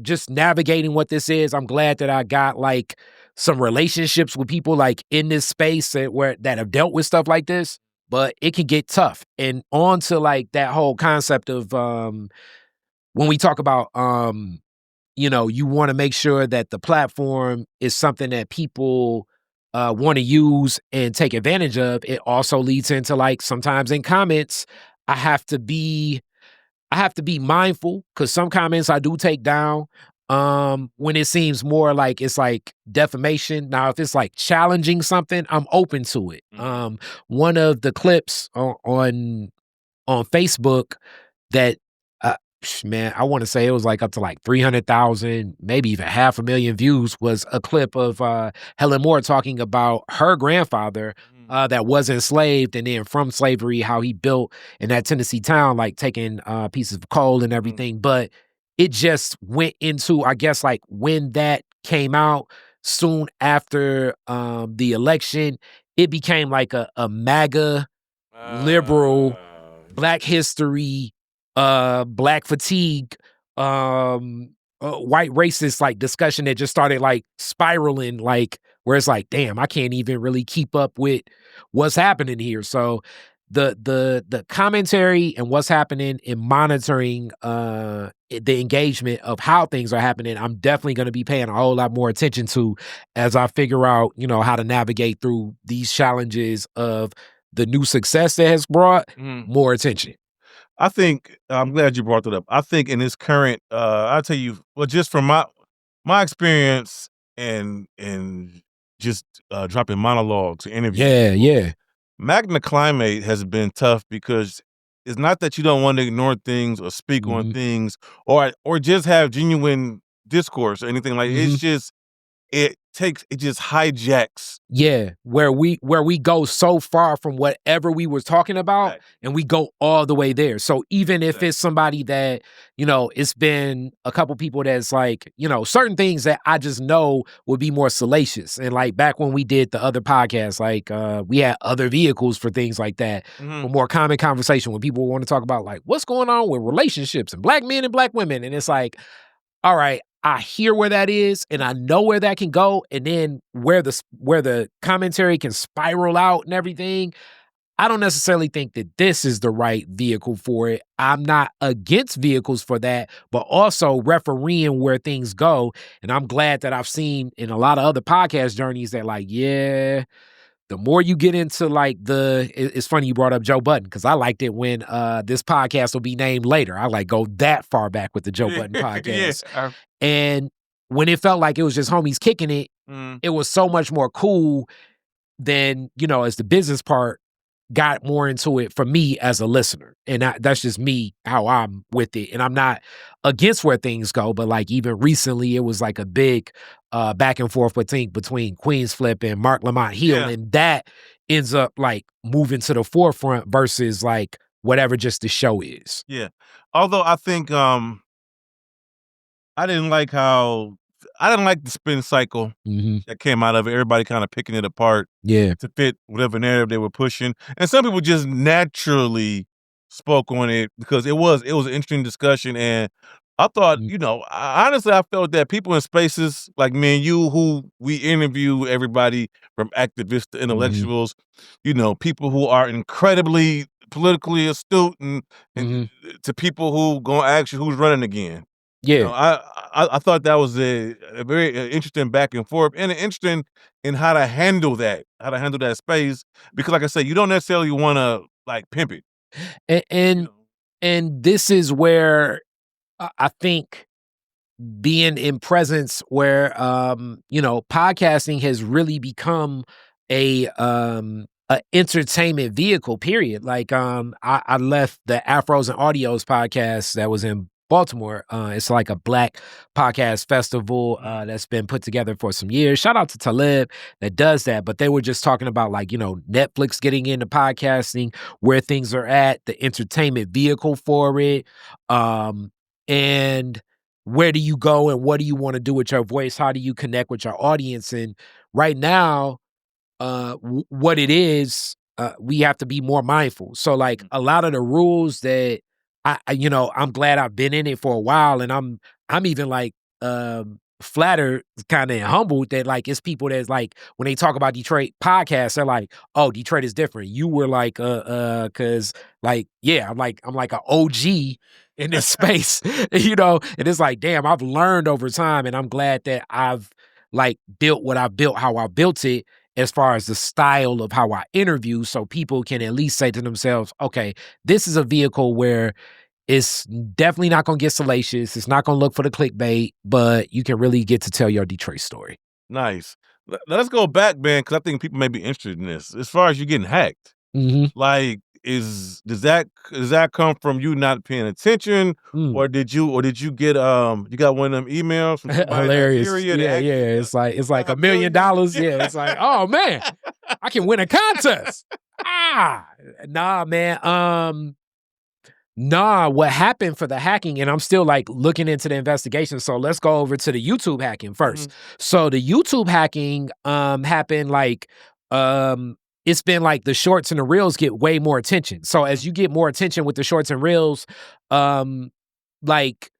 just navigating what this is, I'm glad that I got like some relationships with people like in this space that have dealt with stuff like this, but it can get tough. And on to like that whole concept of when we talk about, you want to make sure that the platform is something that people want to use and take advantage of. It also leads into like sometimes in comments, I have to be mindful because some comments I do take down when it seems more like it's like defamation. Now, if it's like challenging something, I'm open to it. One of the clips on Facebook that man, I want to say it was like up to like 300,000, maybe even 500,000 views, was a clip of Helen Moore talking about her grandfather that was enslaved, and then from slavery, how he built in that Tennessee town, like taking pieces of coal and everything. But it just went into, I guess, like when that came out soon after the election, it became like a MAGA liberal Black history, Black fatigue, white racist like discussion that just started like spiraling, like where it's like, damn, I can't even really keep up with what's happening here. So the commentary and what's happening and monitoring the engagement of how things are happening, I'm definitely going to be paying a whole lot more attention to as I figure out, how to navigate through these challenges of the new success that has brought more attention. I think I'm glad you brought that up. I think in this current, I'll tell you, well, just from my experience and just dropping monologues, interviews. Yeah. Magna Climate has been tough because it's not that you don't want to ignore things or speak on things or just have genuine discourse or anything like it's just it just hijacks. Yeah, where we go so far from whatever we were talking about and we go all the way there. So even if it's somebody that, it's been a couple people that's like, certain things that I just know would be more salacious. And like back when we did the other podcast, like we had other vehicles for things like that, for more common conversation when people want to talk about like what's going on with relationships and black men and black women. And it's like, all right, I hear where that is and I know where that can go. And then where the commentary can spiral out and everything, I don't necessarily think that this is the right vehicle for it. I'm not against vehicles for that, but also refereeing where things go. And I'm glad that I've seen in a lot of other podcast journeys that like, yeah, the more you get into like it's funny you brought up Joe Budden because I liked it when this podcast will be named later. I like go that far back with the Joe Budden podcast. And when it felt like it was just homies kicking it, it was so much more cool than, as the business part got more into it for me as a listener. And that's just me, how I'm with it. And I'm not against where things go, but like even recently it was like a big back and forth between Queens Flip and Mark Lamont Hill. And that ends up like moving to the forefront versus like whatever just the show is. Yeah. Although I think I didn't like the spin cycle that came out of it. Everybody kind of picking it apart to fit whatever narrative they were pushing. And some people just naturally spoke on it because it was an interesting discussion. And I thought, honestly, I felt that people in spaces like me and you, who we interview everybody from activists to intellectuals, people who are incredibly politically astute and to people who gonna ask you who's running again. Yeah, I thought that was a very interesting back and forth, and interesting in how to handle that space. Because, like I said, you don't necessarily want to like pimp it. And this is where I think being in presence where podcasting has really become a entertainment vehicle. Period. Like I left the Afros and Audios podcast that was in Baltimore. It's like a black podcast festival that's been put together for some years. Shout out to Talib that does that. But they were just talking about like, Netflix getting into podcasting, where things are at, the entertainment vehicle for it. And where do you go and what do you want to do with your voice? How do you connect with your audience? And right now, what it is, we have to be more mindful. So like a lot of the rules that I'm glad I've been in it for a while, and I'm even like flattered, kind of humbled that like it's people that's like when they talk about Detroit podcasts, they're like, oh, Detroit is different. You were like, cause like, yeah, I'm like an OG in this space, and it's like, damn, I've learned over time, and I'm glad that I've like built what I built, how I built it, as far as the style of how I interview, so people can at least say to themselves, okay, this is a vehicle where it's definitely not going to get salacious. It's not going to look for the clickbait, but you can really get to tell your Detroit story. Nice. Let's go back, man, because I think people may be interested in this. As far as you getting hacked, like, does that come from you not paying attention, or did you get you got one of them emails from hilarious? Yeah, it's like $1 million. Yeah, it's like, oh man, I can win a contest. Nah, man. What happened for the hacking, and I'm still like looking into the investigation. So let's go over to the YouTube hacking first. So the YouTube hacking happened like it's been like the shorts and the reels get way more attention. So as you get more attention with the shorts and reels, like,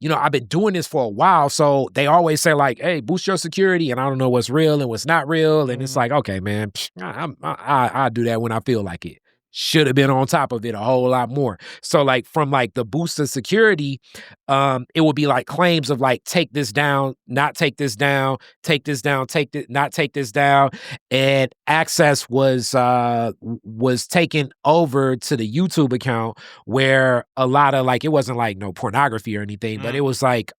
I've been doing this for a while. So they always say like, hey, boost your security. And I don't know what's real and what's not real. And it's like, okay, man, I do that when I feel like it. should have been on top of it a whole lot more. So like from like the boost of security, it would be like claims of like, take this down, not take this down, take this down, not take this down. And access was taken over to the YouTube account, where a lot of like, it wasn't like no pornography or anything, but it was like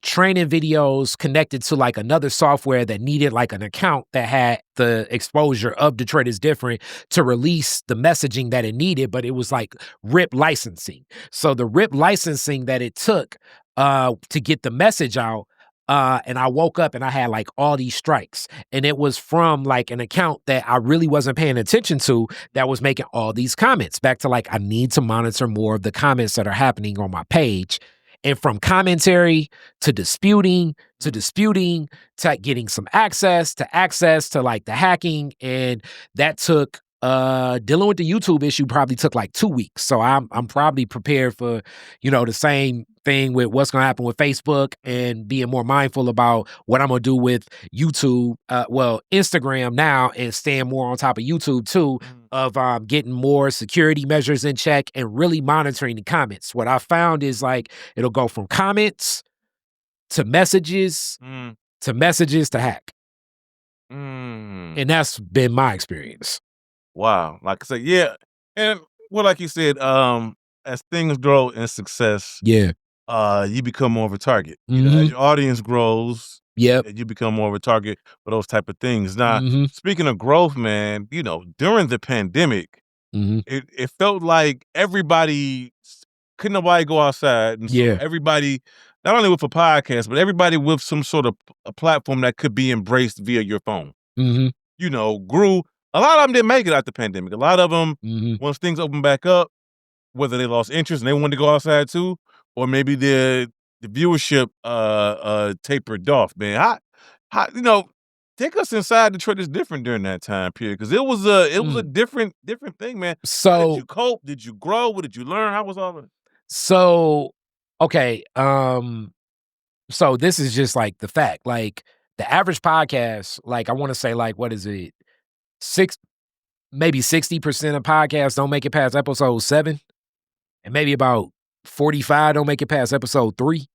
training videos connected to like another software that needed like an account that had the exposure of Detroit is Different to release the messaging that it needed, but it was like RIP licensing. So the RIP licensing that it took to get the message out, and I woke up and I had like all these strikes, and it was from like an account that I really wasn't paying attention to that was making all these comments. Back to like, I need to monitor more of the comments that are happening on my page. And from commentary to disputing to getting some access to like the hacking. And that took dealing with the YouTube issue probably took like 2 weeks. So I'm probably prepared for, the same thing with what's going to happen with Facebook, and being more mindful about what I'm going to do with YouTube, Instagram now, and staying more on top of YouTube too, of getting more security measures in check and really monitoring the comments. What I found is like, it'll go from comments to messages to hack. And that's been my experience. Wow. Like I said, yeah. And well, like you said, as things grow in success, you become more of a target. As your audience grows, you become more of a target for those type of things. Now, speaking of growth, man, during the pandemic, it felt like couldn't nobody go outside. And so everybody, not only with a podcast, but everybody with some sort of a platform that could be embraced via your phone, grew. A lot of them didn't make it out the pandemic. A lot of them, once things opened back up, whether they lost interest and they wanted to go outside too, or maybe the viewership tapered off, man. How take us inside Detroit is Different during that time period, because it was a different thing, man. So how did you cope? Did you grow? What did you learn? How was all of it? So okay, so this is just like the fact. Like the average podcast, like I want to say, like, what is it? Maybe 60% of podcasts don't make it past episode 7, and maybe about 45 don't make it past episode 3.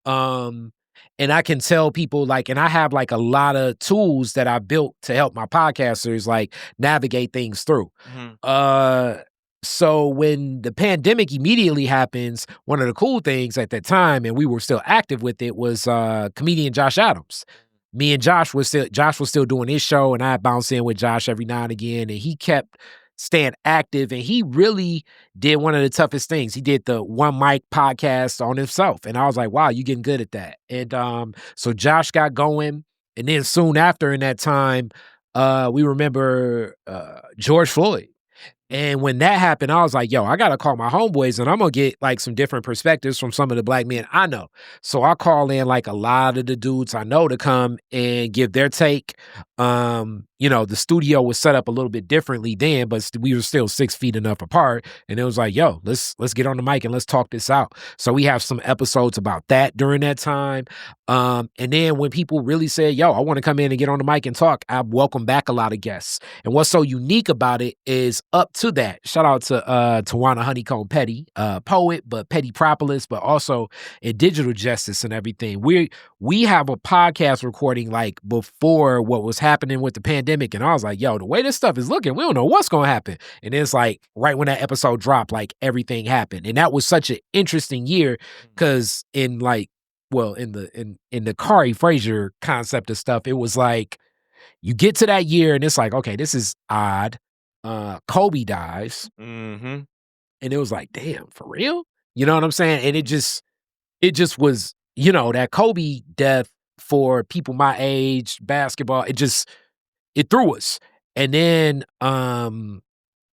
And I can tell people, like, and I have like a lot of tools that I built to help my podcasters like navigate things through. So when the pandemic immediately happens, one of the cool things at that time, and we were still active with it, was comedian Josh Adams. Me and Josh was still doing his show, and I bounced in with Josh every now and again, and he kept staying active, and he really did one of the toughest things. He did the one mic podcast on himself, and I was like, wow, you getting good at that. And so Josh got going, and then soon after in that time, we remember George Floyd. And when that happened, I was like, yo, I got to call my homeboys, and I'm going to get like some different perspectives from some of the black men I know. So I call in like a lot of the dudes I know to come and give their take. The studio was set up a little bit differently then, but we were still 6 feet enough apart. And it was like, yo, let's get on the mic and let's talk this out. So we have some episodes about that during that time. And then when people really said, yo, I want to come in and get on the mic and talk, I welcome back a lot of guests. And what's so unique about it is up to that, shout out to Tawana Honeycomb Petty, poet, but Petty Propolis, but also in digital justice and everything. We have a podcast recording like before what was happening with the pandemic. And I was like, yo, the way this stuff is looking, we don't know what's going to happen. And it's like right when that episode dropped, like everything happened. And that was such an interesting year, because in the Khary Frazier concept of stuff, it was like you get to that year and it's like, okay, this is odd. Kobe dies. And it was like, damn, for real? You know what I'm saying? And it just was, that Kobe death for people my age, basketball, it threw us. And then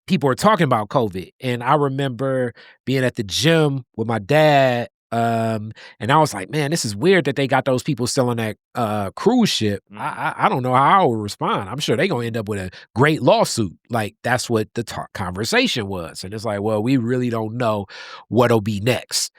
people were talking about COVID. And I remember being at the gym with my dad, and I was like, man, this is weird that they got those people still on that cruise ship. I don't know how I would respond. I'm sure they're going to end up with a great lawsuit. Like, that's what the conversation was. And it's like, well, we really don't know what'll be next.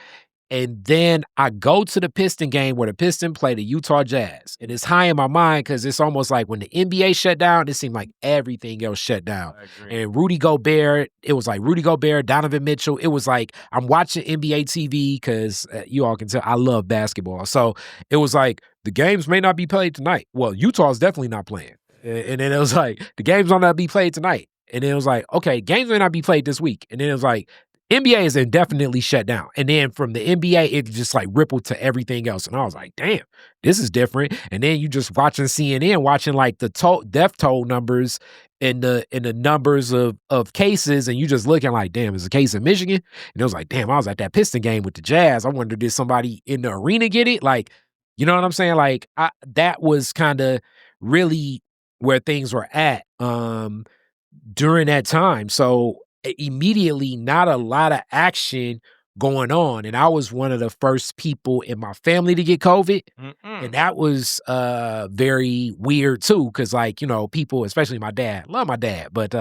And then I go to the Piston game where the Piston play the Utah Jazz. And it's high in my mind because it's almost like when the NBA shut down, it seemed like everything else shut down. And Rudy Gobert, it was like Rudy Gobert, Donovan Mitchell. It was like I'm watching NBA TV because you all can tell I love basketball. So it was like the games may not be played tonight. Well, Utah's definitely not playing. And then it was like the games will not be played tonight. And then it was like, okay, games may not be played this week. And then it was like, NBA is indefinitely shut down. And then from the NBA, it just like rippled to everything else. And I was like, damn, this is different. And then you just watching CNN, watching like the death toll numbers and the numbers of cases. And you just looking like, damn, it's a case in Michigan. And it was like, damn, I was at that Piston game with the Jazz. I wonder, did somebody in the arena get it? Like, you know what I'm saying? Like that was kind of really where things were at during that time. So immediately not a lot of action going on. And I was one of the first people in my family to get COVID. And that was very weird too. Cause like, you know, people, especially my dad, love my dad, but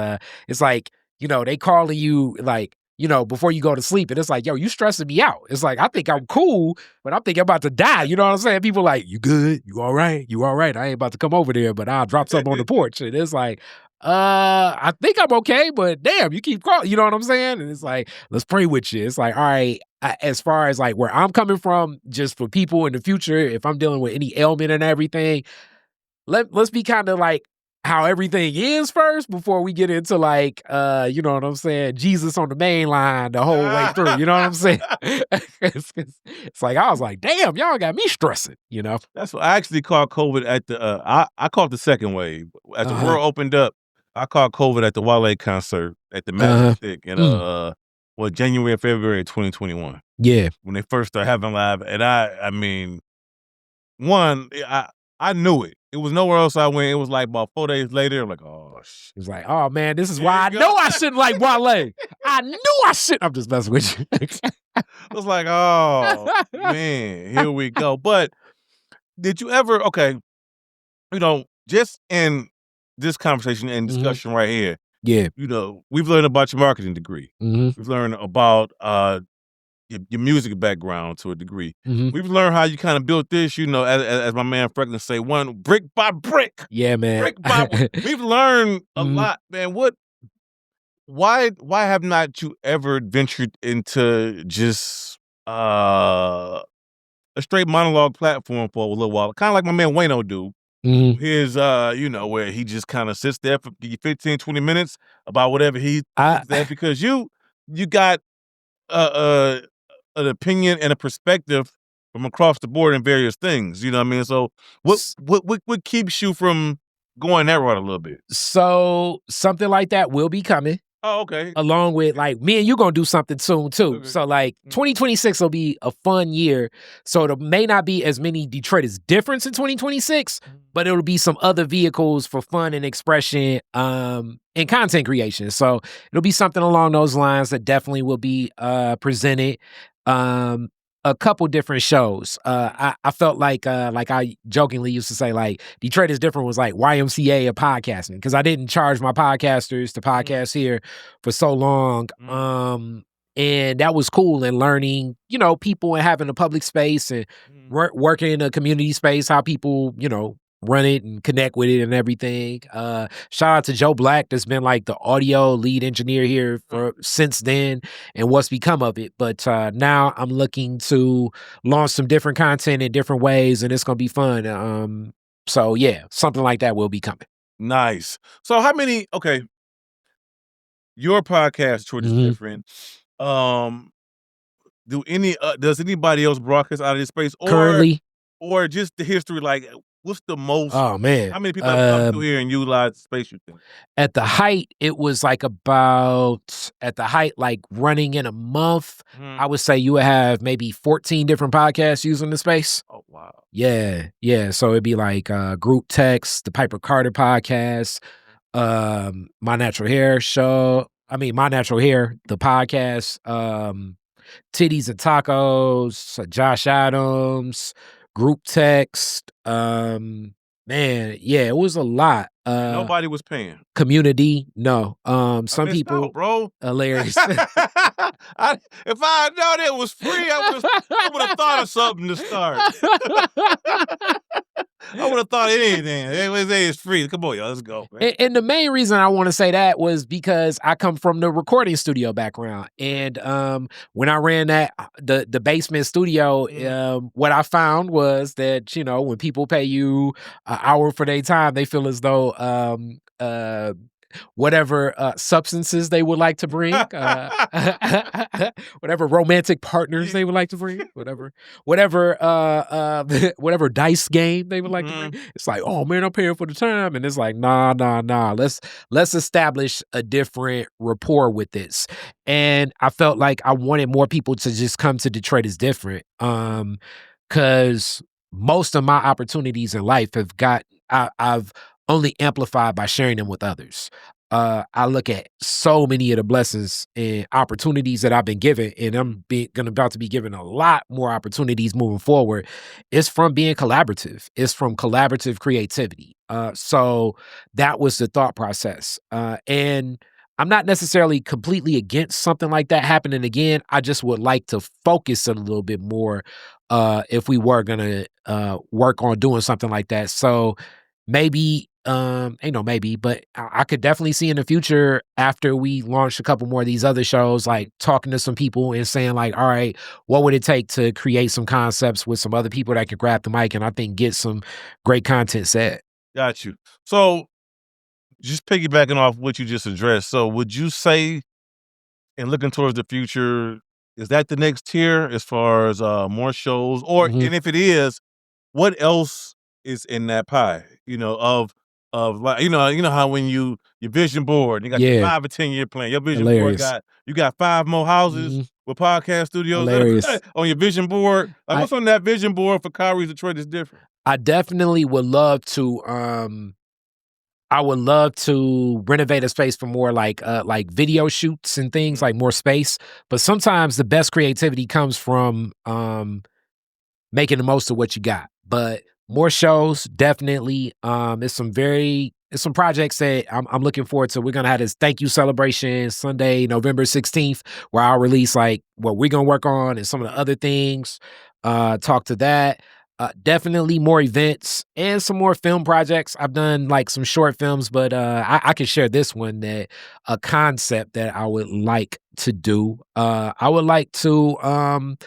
it's like, you know, they calling you like, you know, before you go to sleep. And it's like, yo, you stressing me out. It's like, I think I'm cool, but I'm thinking I'm about to die. You know what I'm saying? People like, you good? You all right? You all right? I ain't about to come over there, but I'll drop something on the porch. And it's like, I think I'm okay, but damn, you keep calling, you know what I'm saying? And it's like, let's pray with you. It's like, all right, as far as like where I'm coming from, just for people in the future, if I'm dealing with any ailment and everything, let's be kind of like how everything is first before we get into like, you know what I'm saying? Jesus on the main line the whole way through, you know what I'm saying? It's like, I was like, damn, y'all got me stressing, you know? That's what I actually called COVID at the, I called the second wave. As the world opened up, I caught COVID at the Wale concert at the Magic in January and February of 2021. Yeah. When they first started having live. And I mean, I knew it. It was nowhere else I went. It was like about 4 days later. I'm like, oh, shit. It was like, oh, man, this is why I know I shouldn't like Wale. I knew I shouldn't. I'm just messing with you. I was like, oh, man, here we go. But did you ever, you know, just in this conversation and discussion right here, yeah, you know, we've learned about your marketing degree. We've learned about your music background to a degree. We've learned how you kind of built this, you know, as my man Franklin say, one brick by brick. Yeah, man. Brick by brick. We've learned a lot, man. Why have not you ever ventured into just a straight monologue platform for a little while? Kind of like my man Wayno do. His, you know, where he just kind of sits there for 15, 20 minutes about whatever he thinks that, because you got an opinion and a perspective from across the board in various things. You know what I mean? So what keeps you from going that route a little bit? So something like that will be coming. Oh, okay. Along with like me and you gonna do something soon too. Okay. So like 2026 will be a fun year. So there may not be as many Detroiters difference in 2026, but it'll be some other vehicles for fun and expression and content creation. So it'll be something along those lines that definitely will be presented. A couple different shows. I felt like I jokingly used to say, like, Detroit is different was like YMCA of podcasting, because I didn't charge my podcasters to podcast here for so long. And that was cool, and learning, you know, people and having a public space and working in a community space, how people, you know, run it and connect with it and everything. Shout out to Joe Black, that's been like the audio lead engineer here for since then, and what's become of it. But now I'm looking to launch some different content in different ways, and it's gonna be fun. So yeah, something like that will be coming. Nice. So how many? Okay, your podcast Detroit is different. Does anybody else broadcast out of this space Currently, or just the history? Like, what's the most? Oh man, how many people have come through here and utilized the space, you think? At the height, it was like like running in a month, I would say you would have maybe 14 different podcasts using the space. Oh wow. Yeah. So it'd be like Group Text, the Piper Carter podcast, My Natural Hair show. My Natural Hair, the podcast, Titties and Tacos, Josh Adams, Group Text. Man, yeah, it was a lot. Nobody was paying. Community, no. Some people, out, bro. Hilarious. If I had known it was free, I would have thought of something to start. I would have thought of anything. It's free. Come on, y'all. Let's go, man. And the main reason I want to say that was because I come from the recording studio background. And when I ran the basement studio, what I found was that, when people pay you an hour for their time, they feel as though whatever substances they would like to bring, whatever romantic partners they would like to bring, whatever dice game they would like to bring. It's like, oh man, I'm paying for the time, and it's like, nah. Let's establish a different rapport with this. And I felt like I wanted more people to just come to Detroit as different, because most of my opportunities in life I've only amplified by sharing them with others. I look at so many of the blessings and opportunities that I've been given, and I'm about to be given a lot more opportunities moving forward. It's from being collaborative. It's from collaborative creativity. So that was the thought process. And I'm not necessarily completely against something like that happening again. I just would like to focus a little bit more if we were going to work on doing something like that. So maybe, ain't no maybe, but I could definitely see in the future, after we launch a couple more of these other shows, like talking to some people and saying like, all right, what would it take to create some concepts with some other people that could grab the mic and I think get some great content set. Got you. So just piggybacking off what you just addressed. So would you say, in looking towards the future, is that the next tier as far as more shows? Or, and if it is, what else is in that pie, of like, you know how when your vision board, you got your 5 or 10 year plan, your vision board you got 5 more houses with podcast studios on your vision board. Like, what's on that vision board for Khary's Detroit is different? I definitely would love to, renovate a space for more like video shoots and things, like more space. But sometimes the best creativity comes from making the most of what you got. But more shows, definitely. It's some projects that I'm looking forward to. We're gonna have this thank you celebration Sunday, November 16th, where I'll release like what we're gonna work on and some of the other things. Talk to that. Definitely more events and some more film projects. I've done like some short films, but I can share this one, that a concept that I would like to do. I would like to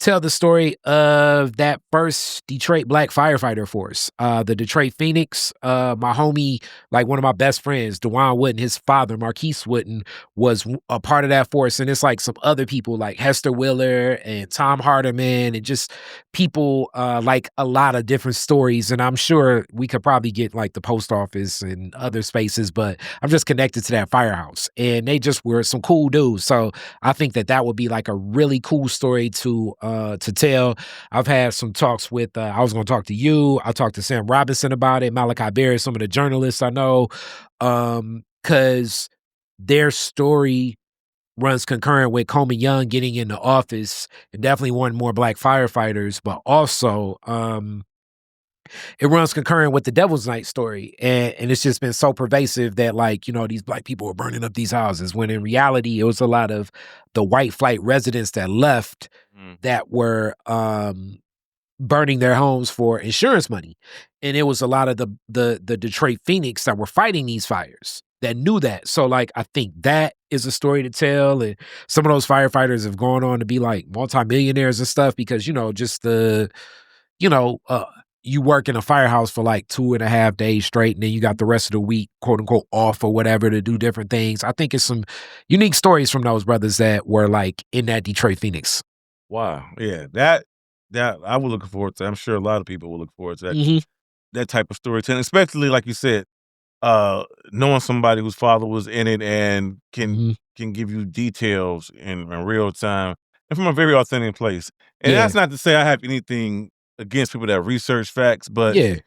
tell the story of that first Detroit Black firefighter force, the Detroit Phoenix. My homie, like one of my best friends, DeJuan Wooden, his father, Marquise Wooden, was a part of that force. And it's like some other people like Hester Wheeler and Tom Hardiman and just people like a lot of different stories. And I'm sure we could probably get like the post office and other spaces, but I'm just connected to that firehouse. And they just were some cool dudes. So I think that would be like a really cool story to tell. I've had some talks with, I was going to talk to you. I talked to Sam Robinson about it, Malik, some of the journalists I know, because their story runs concurrent with Coleman Young getting into office and definitely wanting more Black firefighters, but also it runs concurrent with the Devil's Night story. And it's just been so pervasive that, like, these Black people were burning up these houses, when in reality, it was a lot of the white flight residents that left that were burning their homes for insurance money. And it was a lot of the Detroit Phoenix that were fighting these fires that knew that. So, like, I think that is a story to tell. And some of those firefighters have gone on to be like multimillionaires and stuff because, just you work in a firehouse for like 2.5 days straight, and then you got the rest of the week, quote unquote, off or whatever to do different things. I think it's some unique stories from those brothers that were like in that Detroit Phoenix. Wow. Yeah. That I was looking forward to. I'm sure a lot of people will look forward to that, that type of storytelling, especially like you said, knowing somebody whose father was in it and can give you details in real time and from a very authentic place. And that's not to say I have anything against people that research facts, but can't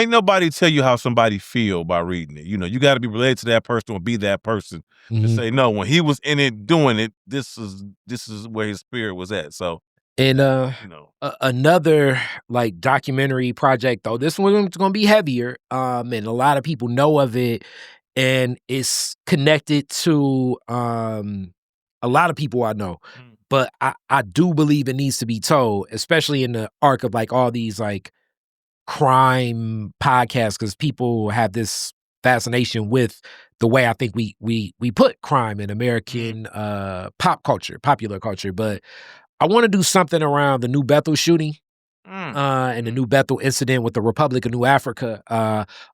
nobody tell you how somebody feel by reading it. You got to be related to that person or be that person to say, no, when he was in it doing it, this is where his spirit was at. So, and another like documentary project, though, this one's gonna be heavier, and a lot of people know of it, and it's connected to a lot of people I know. But I do believe it needs to be told, especially in the arc of like all these like crime podcasts, because people have this fascination with the way I think we put crime in American pop culture, popular culture. But I want to do something around the New Bethel shooting. And the New Bethel incident with the Republic of New Africa.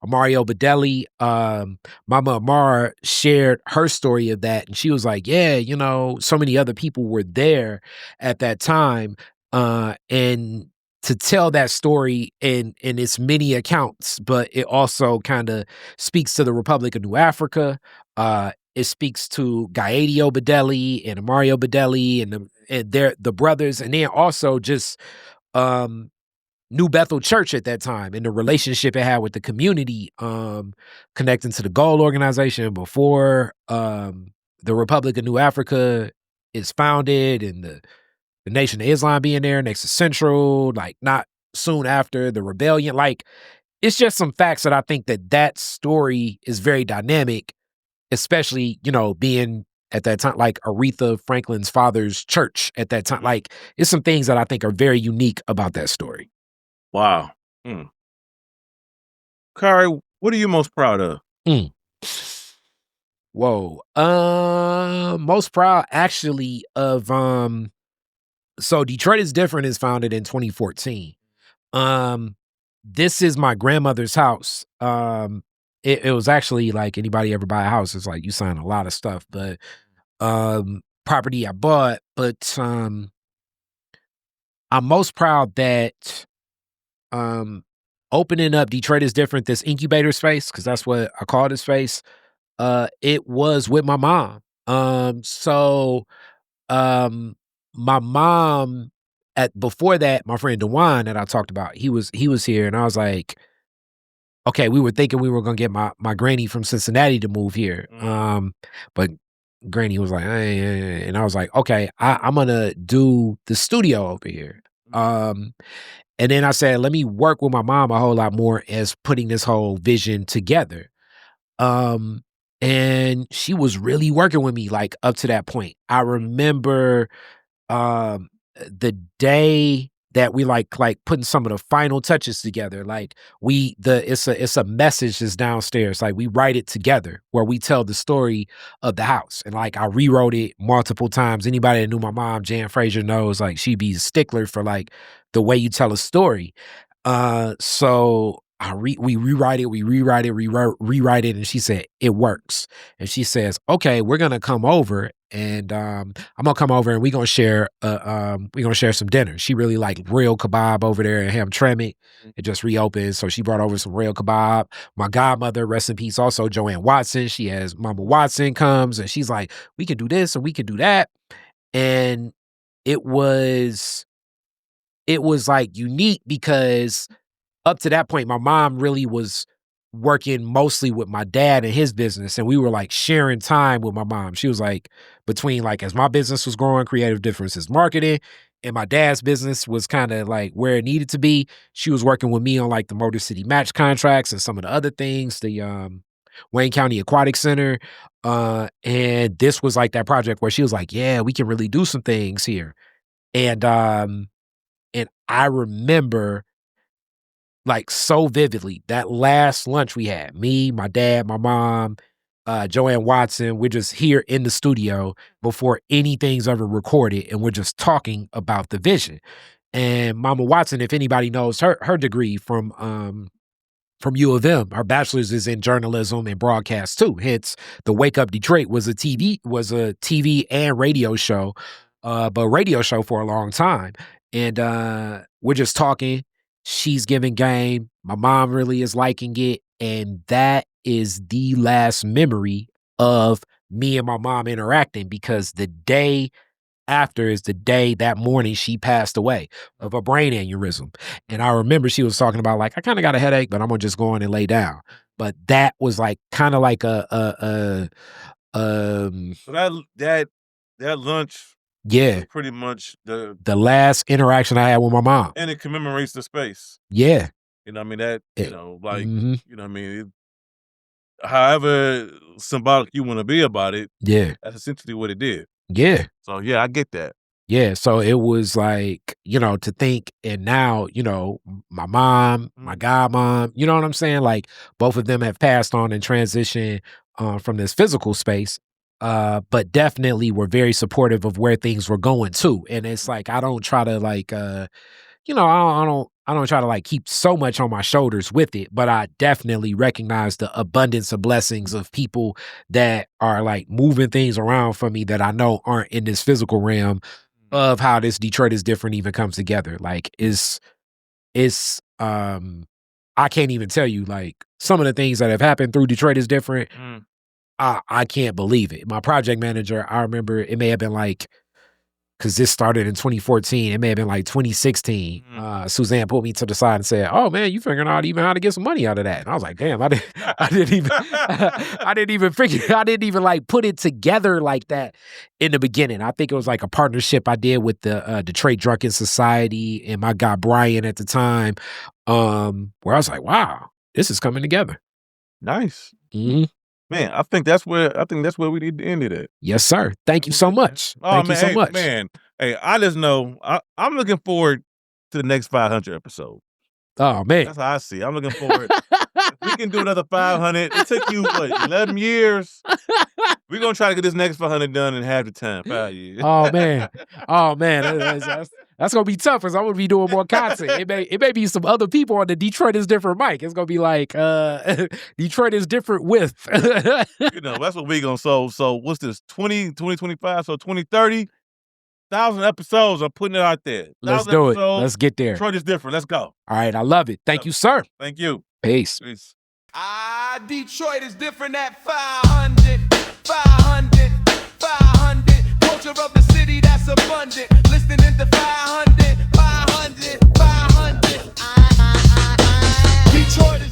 Mario Bedelli, Mama Amar shared her story of that. And she was like, yeah, you know, so many other people were there at that time. And to tell that story in its many accounts, but it also kind of speaks to the Republic of New Africa. It speaks to Gaedio Bedelli and Mario Bedelli and the brothers. And then also just New Bethel Church at that time and the relationship it had with the community, connecting to the Goal organization before the Republic of New Africa is founded, and the Nation of Islam being there next to Central, like not soon after the rebellion. Like, it's just some facts that I think that story is very dynamic, especially, you know, being at that time, like Aretha Franklin's father's church at that time. Like, it's some things that I think are very unique about that story. Wow. Khary, what are you most proud of? Whoa. Most proud actually of so Detroit is Different is founded in 2014. This is my grandmother's house. It was actually like, anybody ever buy a house, it's like you sign a lot of stuff, but property I bought. But I'm most proud that opening up Detroit is Different, this incubator space, because that's what I call this space. It was with my mom. My mom, before that, my friend DeJuan that I talked about, he was here, and I was like, okay, we were thinking we were gonna get my granny from Cincinnati to move here. But granny was like, hey, and I was like, okay, I'm gonna do the studio over here. And then I said, let me work with my mom a whole lot more as putting this whole vision together. And she was really working with me like up to that point. I remember the day that we like putting some of the final touches together. Like it's a message that's downstairs. Like, we write it together where we tell the story of the house. And like, I rewrote it multiple times. Anybody that knew my mom, Jan Frazier, knows like she'd be a stickler for like the way you tell a story. So we rewrite it, rewrite it, and she said, it works. And she says, okay, we're gonna come over, and I'm gonna come over, and we're gonna share some dinner. She really liked Real Kebab over there in Hamtramck. It just reopened, so she brought over some Real Kebab. My godmother, rest in peace, also Joanne Watson, she has Mama Watson comes, and she's like, we could do this and we could do that. And it was like unique because up to that point, my mom really was working mostly with my dad and his business, and we were like sharing time with my mom. She was like, between like, as my business was growing, Creative Differences Marketing, and my dad's business was kind of like where it needed to be, she was working with me on like the Motor City Match contracts and some of the other things, the Wayne County Aquatic Center. And this was like that project where she was like, yeah, we can really do some things here. And I remember like so vividly that last lunch we had, me, my dad, my mom, Joanne Watson, we're just here in the studio before anything's ever recorded, and we're just talking about the vision. And Mama Watson, if anybody knows her degree from U of M, her bachelor's is in journalism and broadcast too. Hence, the Wake Up Detroit was a TV and radio show, but radio show for a long time. And we're just talking. She's giving game. My mom really is liking it. And that is the last memory of me and my mom interacting, because the day after is the day that morning she passed away of a brain aneurysm. And I remember she was talking about like, I kind of got a headache, but I'm gonna just go in and lay down. But that was like kind of like so that lunch, yeah, pretty much the last interaction I had with my mom. And it commemorates the space. Yeah. You know what I mean? That, you know, like, you know what I mean? however symbolic you want to be about it, Yeah. that's essentially what it did. Yeah. So yeah, I get that. Yeah, so it was like, to think, and now, my mom, my godmom, you know what I'm saying? Like, both of them have passed on and transitioned from this physical space, but definitely were very supportive of where things were going too. And it's like, I don't try to like, I don't try to like keep so much on my shoulders with it, but I definitely recognize the abundance of blessings of people that are like moving things around for me that I know aren't in this physical realm of how this Detroit is different even comes together. Like it's I can't even tell you like some of the things that have happened through Detroit is different. I can't believe it. My project manager, I remember it may have been like, because this started in 2014, it may have been like 2016. Suzanne pulled me to the side and said, "Oh man, you figuring out even how to get some money out of that?" And I was like, "Damn, I didn't even like put it together like that in the beginning." I think it was like a partnership I did with the Detroit Drunken Society and my guy Brian at the time, where I was like, "Wow, this is coming together." Nice. Mm-hmm. Man, I think that's where we need to end it at. Yes, sir. Thank you so much. Thank you so much. Man, hey, I just know I'm looking forward to the next 500 episode. Oh man, that's how I see it. I'm looking forward. If we can do another 500. It took you 11 years. We're gonna try to get this next 500 done in half the time. 5 years. Oh man, that's gonna be tough because I'm gonna be doing more content. It may be some other people on the Detroit is different mic. It's gonna be like Detroit is different with. That's what we gonna so what's this 2025? So 2030. 1,000 episodes. I'm putting it out there. Let's do it. Let's get there. Detroit is different. Let's go. All right, I love it. Thank you, sir. Thank you. Peace. Detroit is different at 500. 500. 500. Culture of the city that's abundant. Listening to 500. 500. 500. Detroit is